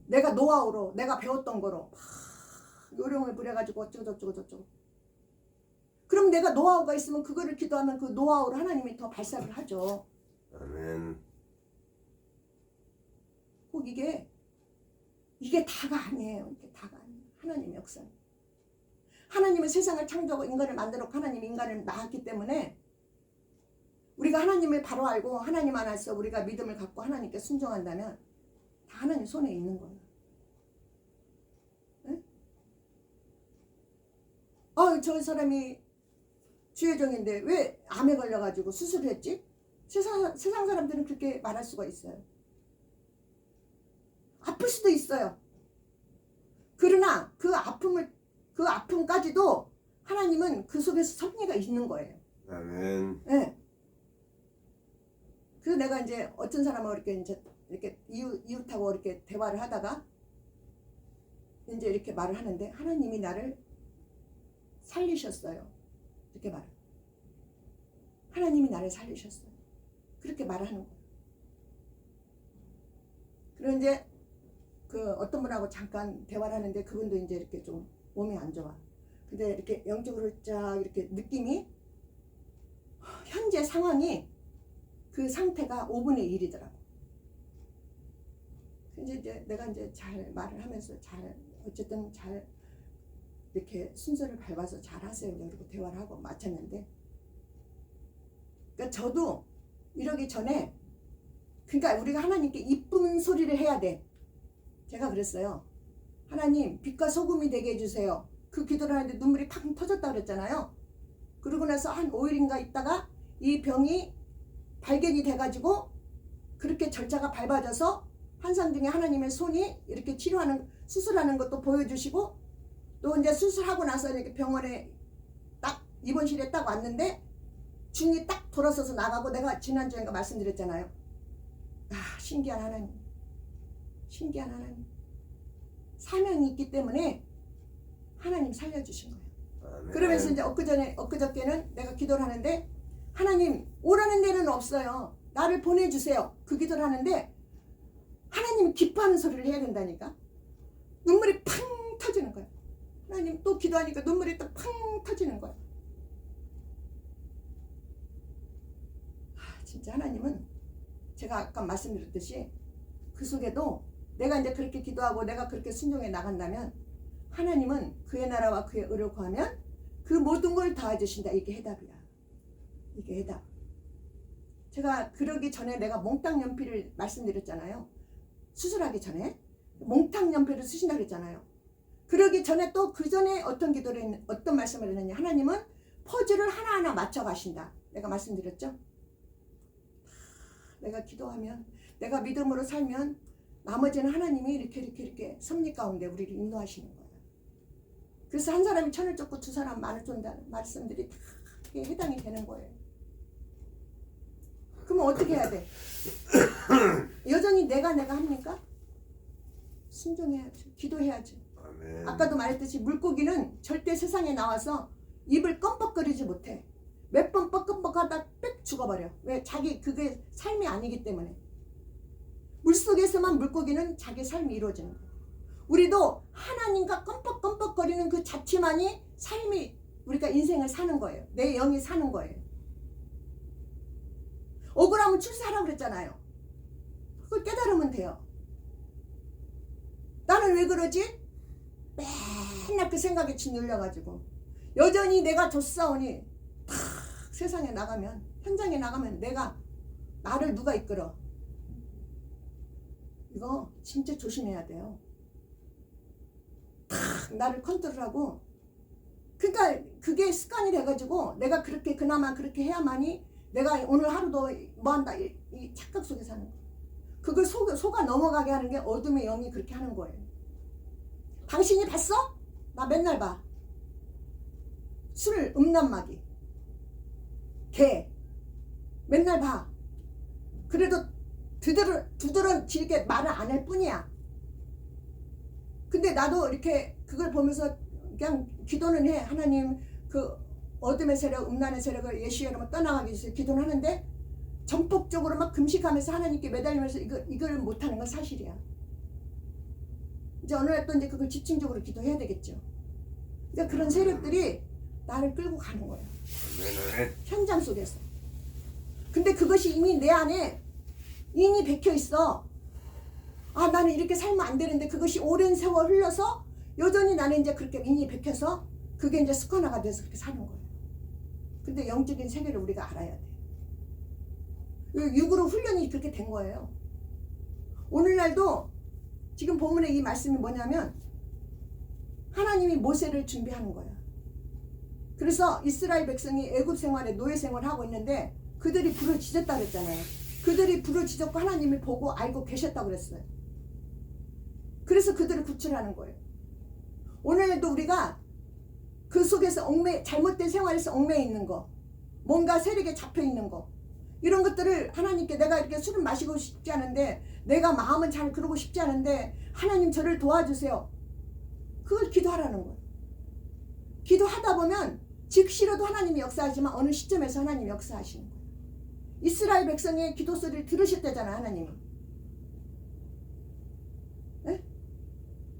내가 노하우로 내가 배웠던 거로 막 요령을 부려가지고 어쩌고. 그럼 내가 노하우가 있으면 그거를 기도하면 그 노하우로 하나님이 더 발사를 하죠. 아멘. 꼭 이게 다가 아니에요. 이게 다가 아니에요. 하나님의 역사. 하나님은 세상을 창조하고 인간을 만들었고 하나님이 인간을 낳았기 때문에 우리가 하나님을 바로 알고 하나님 안에서 우리가 믿음을 갖고 하나님께 순종한다면 다 하나님 손에 있는 거예요. 네? 저 사람이 주혜정인데 왜 암에 걸려가지고 수술을 했지? 세상 사람들은 그렇게 말할 수가 있어요. 아플 수도 있어요. 그러나 그 아픔까지도 하나님은 그 속에서 섭리가 있는 거예요. 아멘. 네. 그래서 내가 이제 어떤 사람하고 이렇게 이웃하고 이렇게 대화를 하다가 이제 이렇게 말을 하는데 하나님이 나를 살리셨어요. 이렇게 말을. 하나님이 나를 살리셨어요. 그렇게 말을 하는 거예요. 그리고 이제 그 어떤 분하고 잠깐 대화를 하는데 그분도 이제 이렇게 좀 몸이 안 좋아. 근데 이렇게 영적으로 쫙 이렇게 느낌이 현재 상황이 그 상태가 5분의 1이더라고. 이제 내가 이제 잘 말을 하면서 어쨌든 잘 이렇게 순서를 밟아서 잘 하세요. 그리고 대화를 하고 마쳤는데, 그러니까 저도 이러기 전에, 그러니까 우리가 하나님께 이쁜 소리를 해야 돼. 제가 그랬어요. 하나님, 빛과 소금이 되게 해주세요. 그 기도를 하는데 눈물이 팍 터졌다 그랬잖아요. 그러고 나서 한 5일인가 있다가 이 병이 발견이 돼가지고 그렇게 절차가 밟아져서 환상 중에 하나님의 손이 이렇게 수술하는 것도 보여주시고, 또 이제 수술하고 나서 이렇게 병원에 딱 입원실에 딱 왔는데 중이 딱 돌아서서 나가고, 내가 지난주인가 말씀드렸잖아요. 신기한 하나님. 신기한 하나님. 사명이 있기 때문에 하나님 살려주신 거예요. 아멘. 그러면서 이제 엊그저께는 내가 기도를 하는데, 하나님, 오라는 데는 없어요. 나를 보내주세요. 그 기도를 하는데 하나님이 기뻐하는 소리를 해야 된다니까. 눈물이 팡 터지는 거야. 하나님 또 기도하니까 눈물이 또 팡 터지는 거야. 진짜 하나님은 제가 아까 말씀드렸듯이 그 속에도 내가 이제 그렇게 기도하고 내가 그렇게 순종해 나간다면 하나님은 그의 나라와 그의 의를 구하면 그 모든 걸 다 해주신다. 이게 해답이야. 이게 해답. 제가 그러기 전에 내가 몽땅 연필을 말씀드렸잖아요. 수술하기 전에 몽땅 연필을 쓰신다 그랬잖아요. 그러기 전에 또 그 전에 어떤 말씀을 했느냐. 하나님은 퍼즐을 하나하나 맞춰 가신다. 내가 말씀드렸죠. 내가 기도하면, 내가 믿음으로 살면 나머지는 하나님이 이렇게 섭리 가운데 우리를 인도하시는 거예요. 그래서 한 사람이 천을 쫓고 두 사람 만을 쫓는다는 말씀들이 다 그게 해당이 되는 거예요. 그러면 어떻게 해야 돼? 여전히 내가 합니까? 순종해야지. 기도해야지. 아멘. 아까도 말했듯이 물고기는 절대 세상에 나와서 입을 껌뻑거리지 못해. 몇 번 뻑뻑하다 빽 죽어버려. 왜? 그게 삶이 아니기 때문에. 물속에서만 물고기는 자기 삶이 이루어지는 거야. 우리도 하나님과 껌뻑껌뻑거리는 그 자체만이 삶이, 우리가 인생을 사는 거예요. 내 영이 사는 거예요. 억울하면 출세하라고 그랬잖아요. 그걸 깨달으면 돼요. 나는 왜 그러지? 맨날 그 생각에 짓눌려가지고 여전히 내가 줬사오니 탁 세상에 나가면, 현장에 나가면 나를 누가 이끌어? 이거 진짜 조심해야 돼요. 탁 나를 컨트롤하고, 그러니까 그게 습관이 돼가지고 내가 그렇게 그나마 그렇게 해야만이 내가 오늘 하루도 뭐한다, 이 착각 속에 사는 거예요. 그걸 속아 넘어가게 하는 게 어둠의 영이 그렇게 하는 거예요. 당신이 봤어? 나 맨날 봐. 술 음란마귀 개 맨날 봐. 그래도 두드러지게 말을 안 할 뿐이야. 근데 나도 이렇게 그걸 보면서 그냥 기도는 해. 하나님 그 어둠의 세력 음란의 세력을 예수의 이름으로 떠나가게 해주세요. 기도는 하는데 전폭적으로 막 금식하면서 하나님께 매달리면서 이걸 못하는 건 사실이야. 이제 어느 날 또 이제 그걸 집중적으로 기도해야 되겠죠. 그러니까 그런 세력들이 나를 끌고 가는 거야. 현장 속에서. 근데 그것이 이미 내 안에 인이 bek혀 있어. 아, 나는 이렇게 살면 안 되는데 그것이 오랜 세월 흘러서 여전히 나는 이제 그렇게 인이 bek혀서 그게 이제 습관화가 돼서 그렇게 사는 거예요. 근데 영적인 세계를 우리가 알아야 돼. 육으로 훈련이 그렇게 된 거예요. 오늘날도 지금 본문의 이 말씀이 뭐냐면 하나님이 모세를 준비하는 거야. 그래서 이스라엘 백성이 애굽 생활에 노예 생활을 하고 있는데 그들이 부르짖었다 그랬잖아요. 그들이 부르짖었고 하나님이 보고 알고 계셨다고 그랬어요. 그래서 그들을 구출하는 거예요. 오늘도 우리가 그 속에서 잘못된 생활에서 얽매여 있는 거, 뭔가 세력에 잡혀 있는 거, 이런 것들을 하나님께 내가 이렇게 술을 마시고 싶지 않은데, 내가 마음은 잘 그러고 싶지 않은데 하나님 저를 도와주세요. 그걸 기도하라는 거예요. 기도하다 보면 즉시로도 하나님이 역사하지만 어느 시점에서 하나님이 역사하시는 거예요. 이스라엘 백성의 기도 소리를 들으셨다잖아 하나님이. 네?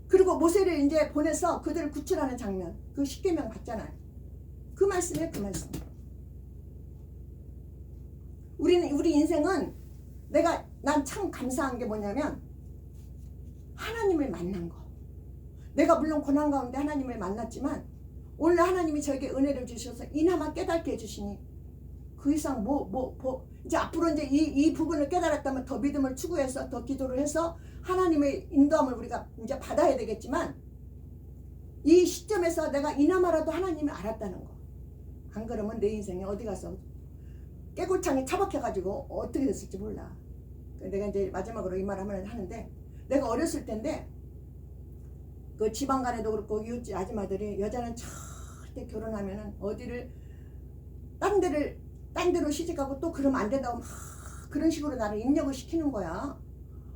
그리고 모세를 이제 보내서 그들을 구출하는 장면, 그 십계명 봤잖아요. 그 말씀이에요, 그 말씀. 우리 인생은 난 참 감사한 게 뭐냐면 하나님을 만난 거. 내가 물론 고난 가운데 하나님을 만났지만 오늘 하나님이 저에게 은혜를 주셔서 이나마 깨닫게 해주시니 그 이상 이제 앞으로 이제 이 부분을 깨달았다면 더 믿음을 추구해서 더 기도를 해서 하나님의 인도함을 우리가 이제 받아야 되겠지만 이 시점에서 내가 이나마라도 하나님을 알았다는 거. 안 그러면 내 인생에 어디 가서 깨골창에 처박혀가지고 어떻게 됐을지 몰라. 내가 이제 마지막으로 이 말 하는데 내가 어렸을 때인데 그 지방 간에도 그렇고 이웃집 아줌마들이 여자는 절대 결혼하면은 어디를 딴 데로 시집가고 또 그러면 안 된다고 막 그런 식으로 나를 입력을 시키는 거야.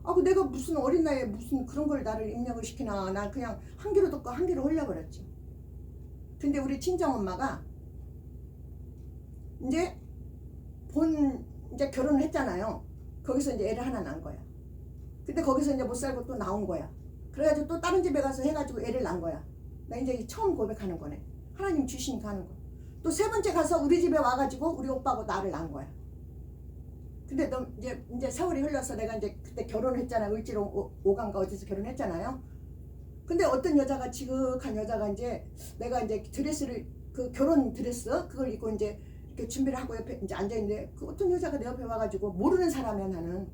아, 그 내가 무슨 어린 나이에 무슨 그런 걸 나를 입력을 시키나. 난 그냥 한 귀로 듣고 한 귀로 흘려버렸지. 근데 우리 친정엄마가 이제 이제 결혼을 했잖아요. 거기서 이제 애를 하나 낳은 거야. 근데 거기서 이제 못 살고 또 나온 거야. 그래가지고 또 다른 집에 가서 해가지고 애를 낳은 거야. 나 이제 처음 고백하는 거네. 하나님 주시니까 하는 거. 또 세 번째 가서 우리 집에 와가지고 우리 오빠하고 나를 낳은 거야. 근데 너 이제 세월이 흘러서 내가 이제 그때 결혼했잖아. 을지로 오강가 어디서 결혼했잖아요. 근데 어떤 여자가 지극한 여자가 이제 내가 이제 드레스를 그 결혼 드레스 그걸 입고 이제 이렇게 준비를 하고 옆에 이제 앉아 있는데 그 어떤 여자가 내 옆에 와가지고 모르는 사람이야 나는.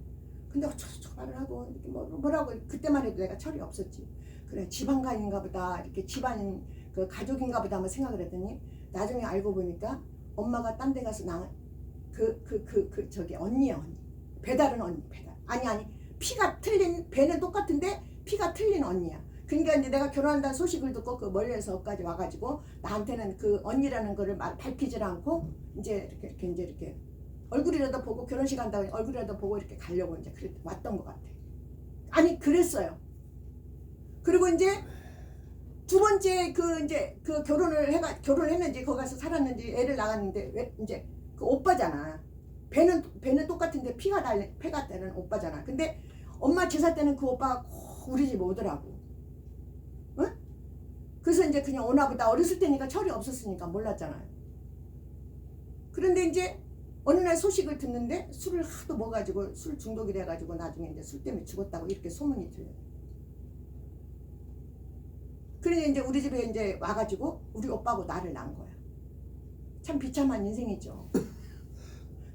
근데 저 말을 하고 이렇게 뭐라고 그때만 해도 내가 철이 없었지. 그래 지방간인가 보다 이렇게 집안 그 가족인가 보다 한번 생각을 했더니 나중에 알고 보니까 엄마가 딴 데 가서 낳은 저기 언니야 언니. 배달은 언니 배달. 아니 피가 틀린 배는 똑같은데 피가 틀린 언니야. 그러니까 이제 내가 결혼한다는 소식을 듣고 그 멀리서까지 와가지고 나한테는 그 언니라는 거를 밝히질 않고 이제 이렇게 얼굴이라도 보고 결혼식 한다고 얼굴이라도 보고 이렇게 가려고 이제 왔던 것 같아. 아니 그랬어요. 그리고 이제 두 번째 그 결혼했는지 거기 가서 살았는지 애를 낳았는데 왜 이제 그 오빠잖아. 배는 똑같은데 피가 다른 오빠잖아. 근데 엄마 제사 때는 그 오빠가 꼭 우리 집 오더라고. 응? 그래서 이제 그냥 오나 보다. 어렸을 때니까 철이 없었으니까 몰랐잖아요. 그런데 이제 어느 날 소식을 듣는데 술을 하도 먹어가지고 술 중독이 돼가지고 나중에 이제 술 때문에 죽었다고 이렇게 소문이 들려요. 그런데 이제 우리 집에 이제 와가지고 우리 오빠하고 나를 낳은 거야. 참 비참한 인생이죠.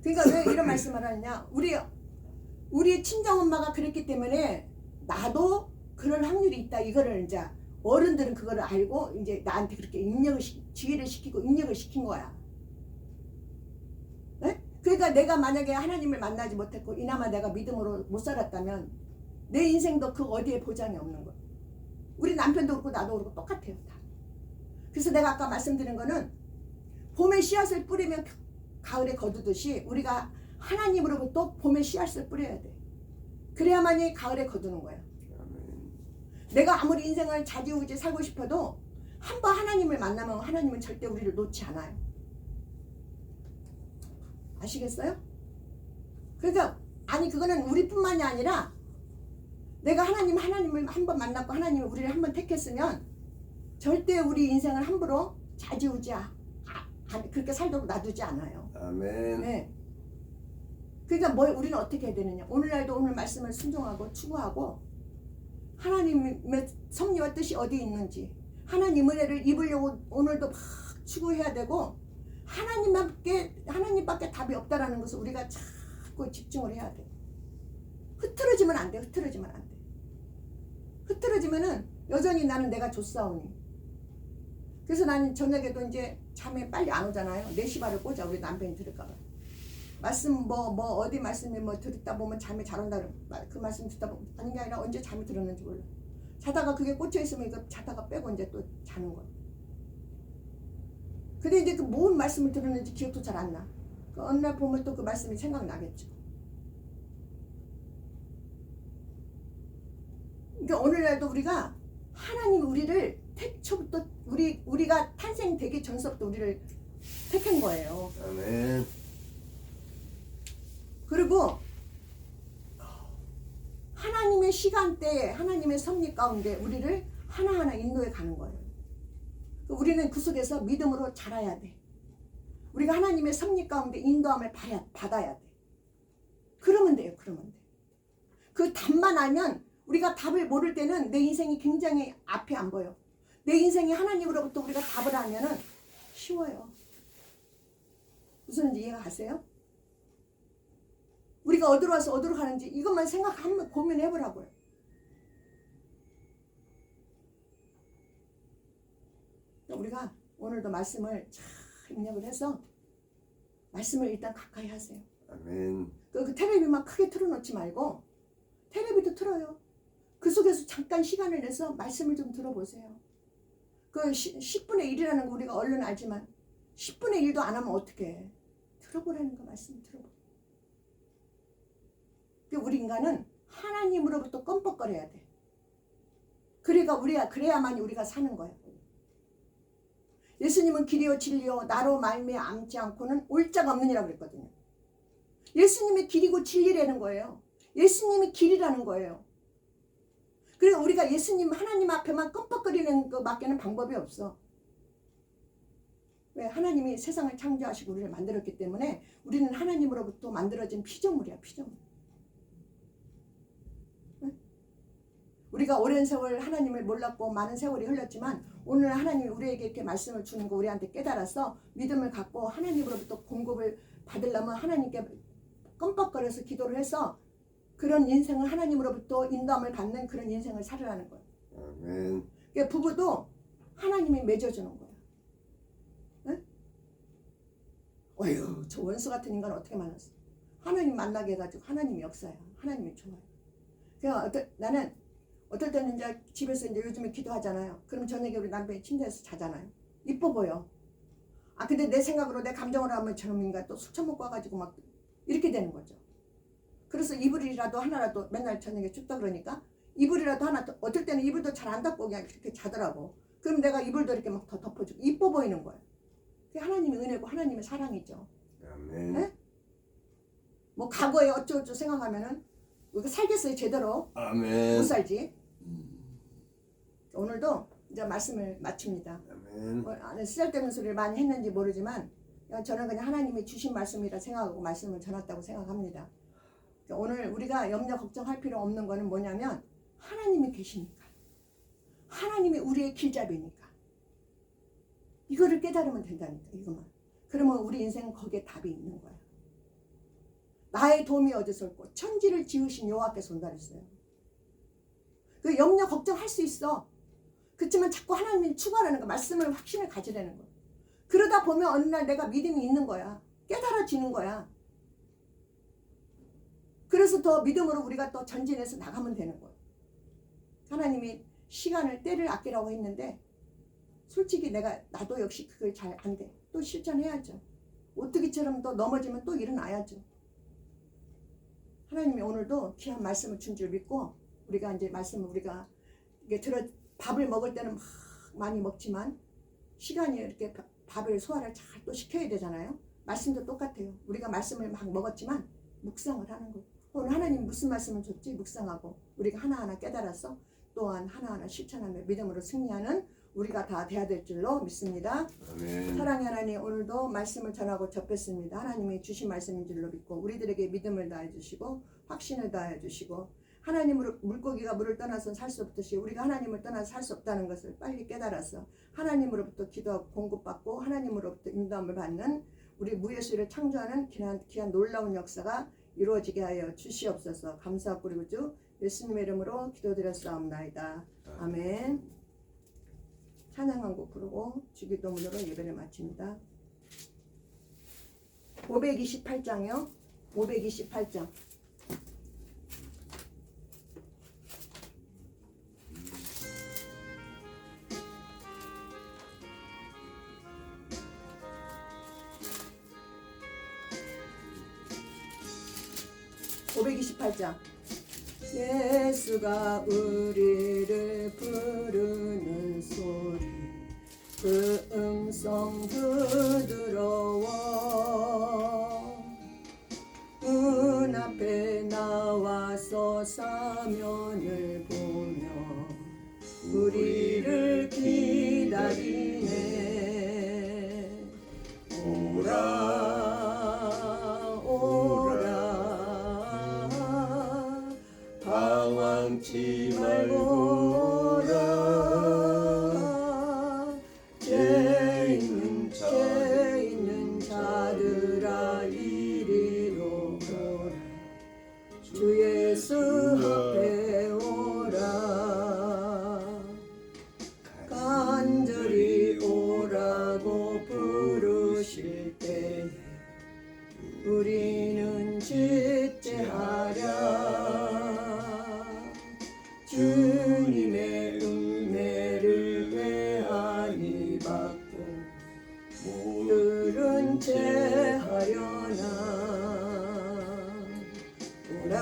그러니까 왜 이런 말씀을 하느냐. 우리 친정엄마가 그랬기 때문에 나도 그럴 확률이 있다. 이거를 이제 어른들은 그거를 알고 이제 나한테 그렇게 지휘를 시키고 입력을 시킨 거야. 네? 그러니까 내가 만약에 하나님을 만나지 못했고 이나마 내가 믿음으로 못 살았다면 내 인생도 그 어디에 보장이 없는 거야. 우리 남편도 그렇고 나도 그렇고 똑같아요. 다. 그래서 내가 아까 말씀드린 거는 봄에 씨앗을 뿌리면 가을에 거두듯이 우리가 하나님으로부터 봄에 씨앗을 뿌려야 돼. 그래야만이 가을에 거두는 거야. 아멘. 내가 아무리 인생을 자지우지 살고 싶어도 한번 하나님을 만나면 하나님은 절대 우리를 놓지 않아요. 아시겠어요? 그러니까 아니 그거는 우리뿐만이 아니라 내가 하나님을 한번 만났고 하나님이 우리를 한번 택했으면 절대 우리 인생을 함부로 자지우지 그렇게 살도록 놔두지 않아요. 아멘. 네. 그러니까 우리는 어떻게 해야 되느냐? 오늘날도 오늘 말씀을 순종하고 추구하고 하나님의 섭리와 뜻이 어디 있는지 하나님 은혜를 입으려고 오늘도 막 추구해야 되고 하나님밖에 답이 없다라는 것을 우리가 자꾸 집중을 해야 돼. 흐트러지면 안 돼. 흐트러지면 안 돼. 흐트러지면은 여전히 나는 내가 좋사오니. 그래서 나는 저녁에도 이제 잠에 빨리 안 오잖아요. 4시 반을 꽂아 우리 남편이 들을까봐. 말씀 어디 말씀이 듣다 보면 잠이 잘 온다 그 말씀 듣다 보면 아닌 게 아니라 언제 잠이 들었는지 몰라. 자다가 그게 꽂혀 있으면 이거 자다가 빼고 이제 또 자는 거야. 근데 이제 그 뭔 말씀을 들었는지 기억도 잘 안 나. 그 어느 날 보면 또 그 말씀이 생각나겠죠. 그러니까 오늘날도 우리가 하나님 우리를 태초부터 우리가 탄생되기 전서부터 우리를 택한 거예요. 아멘. 그리고 하나님의 시간대에 하나님의 섭리 가운데 우리를 하나하나 인도해 가는 거예요. 우리는 그 속에서 믿음으로 자라야 돼. 우리가 하나님의 섭리 가운데 인도함을 받아야 돼. 그러면 돼요. 그러면 돼. 그 답만 알면 우리가 답을 모를 때는 내 인생이 굉장히 앞이 안 보여. 내 인생이 하나님으로부터 우리가 답을 하면은 쉬워요. 무슨 이해가 가세요? 우리가 어디로 와서 어디로 가는지 이것만 한번 고민해 보라고요. 우리가 오늘도 말씀을 잘 입력을 해서 말씀을 일단 가까이 하세요. 아멘. 그 텔레비만 크게 틀어놓지 말고 텔레비도 틀어요. 그 속에서 잠깐 시간을 내서 말씀을 좀 들어보세요. 그 10분의 1이라는 거 우리가 얼른 알지만 10분의 1도 안 하면 어떻게 해? 들어보라는 거 말씀 들어보. 우리 인간은 하나님으로부터 껌뻑거려야 돼. 그래야만이 우리가 사는 거야. 예수님은 길이요 진리요 나로 말미암지 않고는 올 자가 없느니라고 그랬거든요. 예수님의 길이고 진리라는 거예요. 예수님이 길이라는 거예요. 그래서 우리가 예수님 하나님 앞에만 껌뻑거리는 것밖에는 방법이 없어. 왜? 하나님이 세상을 창조하시고 우리를 만들었기 때문에 우리는 하나님으로부터 만들어진 피조물이야. 피조물. 우리가 오랜 세월 하나님을 몰랐고 많은 세월이 흘렀지만 오늘 하나님이 우리에게 이렇게 말씀을 주는 거 우리한테 깨달아서 믿음을 갖고 하나님으로부터 공급을 받으려면 하나님께 껌뻑거려서 기도를 해서 그런 인생을 하나님으로부터 인도함을 받는 그런 인생을 살으라는 거예요. 아멘. 그러니까 부부도 하나님이 맺어주는 거예요. 네? 어휴 저 원수 같은 인간 어떻게 만났어. 하나님 만나게 해가지고 하나님이 역사야. 하나님이 좋아요. 그러니까 나는 어떨 때는 이제 집에서 이제 요즘에 기도하잖아요. 그럼 저녁에 우리 남편이 침대에서 자잖아요. 이뻐 보여. 근데 내 생각으로 내 감정으로 하면 저놈인가 또 술 처먹고 와가지고 막 이렇게 되는 거죠. 그래서 이불이라도 하나라도 맨날 저녁에 춥다 그러니까 이불이라도 하나 어떨 때는 이불도 잘 안 덮고 그냥 이렇게 자더라고. 그럼 내가 이불도 이렇게 막 더 덮어주고 이뻐 보이는 거예요. 그게 하나님의 은혜고 하나님의 사랑이죠. 아멘. 네? 뭐 과거에 어쩌고저쩌고 생각하면은 우리가 살겠어요 제대로. 아멘. 못 살지. 오늘도 이제 말씀을 마칩니다. 아멘. 쓰잘데없는 소리를 많이 했는지 모르지만 저는 그냥 하나님이 주신 말씀이라 생각하고 말씀을 전했다고 생각합니다. 오늘 우리가 염려 걱정할 필요 없는 거는 뭐냐면 하나님이 계시니까. 하나님이 우리의 길잡이니까. 이거를 깨달으면 된다니까. 이것만. 그러면 우리 인생은 거기에 답이 있는 거야. 나의 도움이 어디서 올고 천지를 지으신 여호와께서 온다 그랬어요. 그 염려 걱정할 수 있어. 그렇지만 자꾸 하나님이 추구하라는 거 말씀을 확신을 가지라는 거야. 그러다 보면 어느 날 내가 믿음이 있는 거야. 깨달아지는 거야. 그래서 더 믿음으로 우리가 또 전진해서 나가면 되는 거야. 하나님이 시간을 때를 아끼라고 했는데 솔직히 나도 역시 그걸 잘 안 돼. 또 실천해야죠. 오뚜기처럼 또 넘어지면 또 일어나야죠. 하나님이 오늘도 귀한 말씀을 준 줄 믿고 우리가 이제 말씀을 우리가 이게 밥을 먹을 때는 막 많이 먹지만 시간이 이렇게 밥을 소화를 잘 또 시켜야 되잖아요. 말씀도 똑같아요. 우리가 말씀을 막 먹었지만 묵상을 하는 거예요. 오늘 하나님 무슨 말씀을 줬지? 묵상하고 우리가 하나하나 깨달아서 또한 하나하나 실천하며 믿음으로 승리하는 우리가 다 돼야 될 줄로 믿습니다. 아멘. 사랑의 하나님, 오늘도 말씀을 전하고 접했습니다. 하나님이 주신 말씀인 줄로 믿고 우리들에게 믿음을 다해 주시고 확신을 다해 주시고 하나님으로 물고기가 물을 떠나서 살 수 없듯이 우리가 하나님을 떠나서 살 수 없다는 것을 빨리 깨달아서 하나님으로부터 기도하고 공급받고 하나님으로부터 인도함을 받는 우리 무예수를 창조하는 귀한 놀라운 역사가 이루어지게 하여 주시옵소서. 감사하고 그리고 주 예수님의 이름으로 기도드렸사옵나이다. 아멘. 찬양 한 곡 부르고 주기도문으로 예배를 마칩니다. 528장이요. 528장. 예수가 우리를 부르는 소리 그 음성 부드러워 문 앞에 나와서 사면을 보며 우리를 기다리네. 방황치 말고 오라. 죄 있는 자들아 이리로 오라. 주 예수 앞에 오라. 간절히 오라고 부르실 때 우리는 집제하랴. 주님의 은혜를 외하니 받고 모든 채하려나. 오라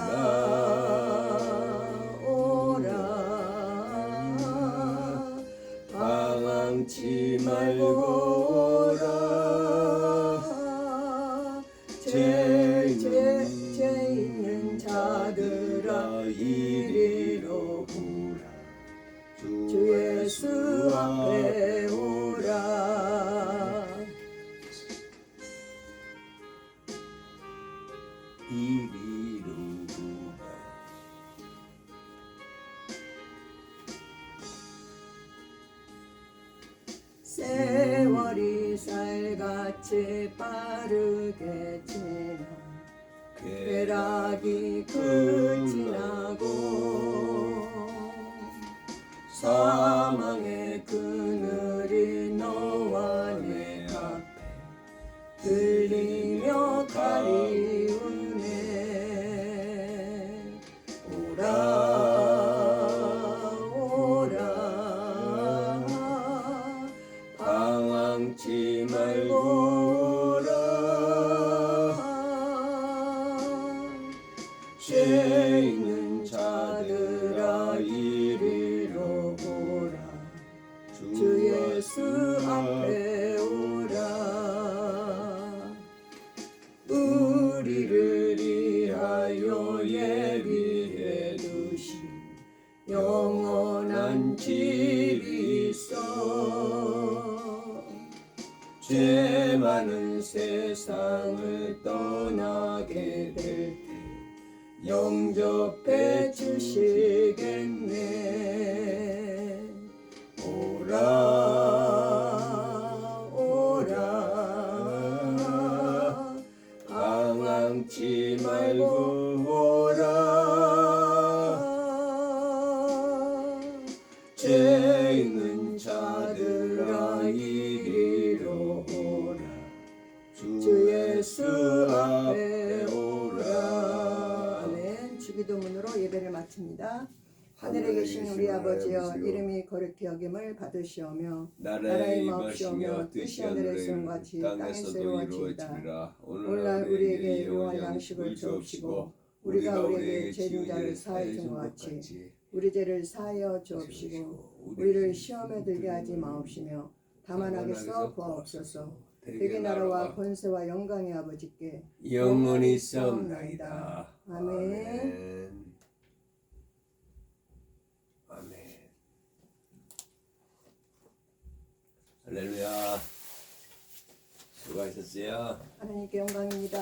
방황치 말고 오라. 죄 있는 자들아 이리로 오라. 주 예수 앞에 오라. 이리로 오라. 세월이 쌀같이 빠르게 지나 쾌락이 끝이 나고 사망의 그늘이 너와 내 앞에 들리며 가리우네. 오라 방황치 말고 오라. 죄 있는 자들아 이리로 오라. 주 예수 앞에 오라. 우리를 위하여 예비해 두신 영원한 집이 있어. 죄 많은 세상을 떠나게 될 때 영접해 주시겠네. 오라 방황치 말고 오라. 죄 있는 자들아 이리로 오라. 주 예수 앞에 오라. 아멘. 주기도문으로 예배를 마칩니다. 하늘에 계신 우리 아버지여 이름이 거룩히 여김을 받으시오며 나라의 마옵시오며 뜻이 하늘에서 같이 땅에서도 이루어지리라. 오늘날 우리에게 일용할 양식을 주옵시고 우리가 우리에게 죄진 자를 사하여 준 것 같이 우리 죄를 사하여 주옵시고 우리를 시험에 들게 하지 마옵시며 다만 악에서 구하옵소서. 대개 나라와 권세와 영광의 아버지께 영원히 있사옵나이다. 아멘. 아멘. 할렐루야. 수고하셨어요. 하나님께 영광입니다.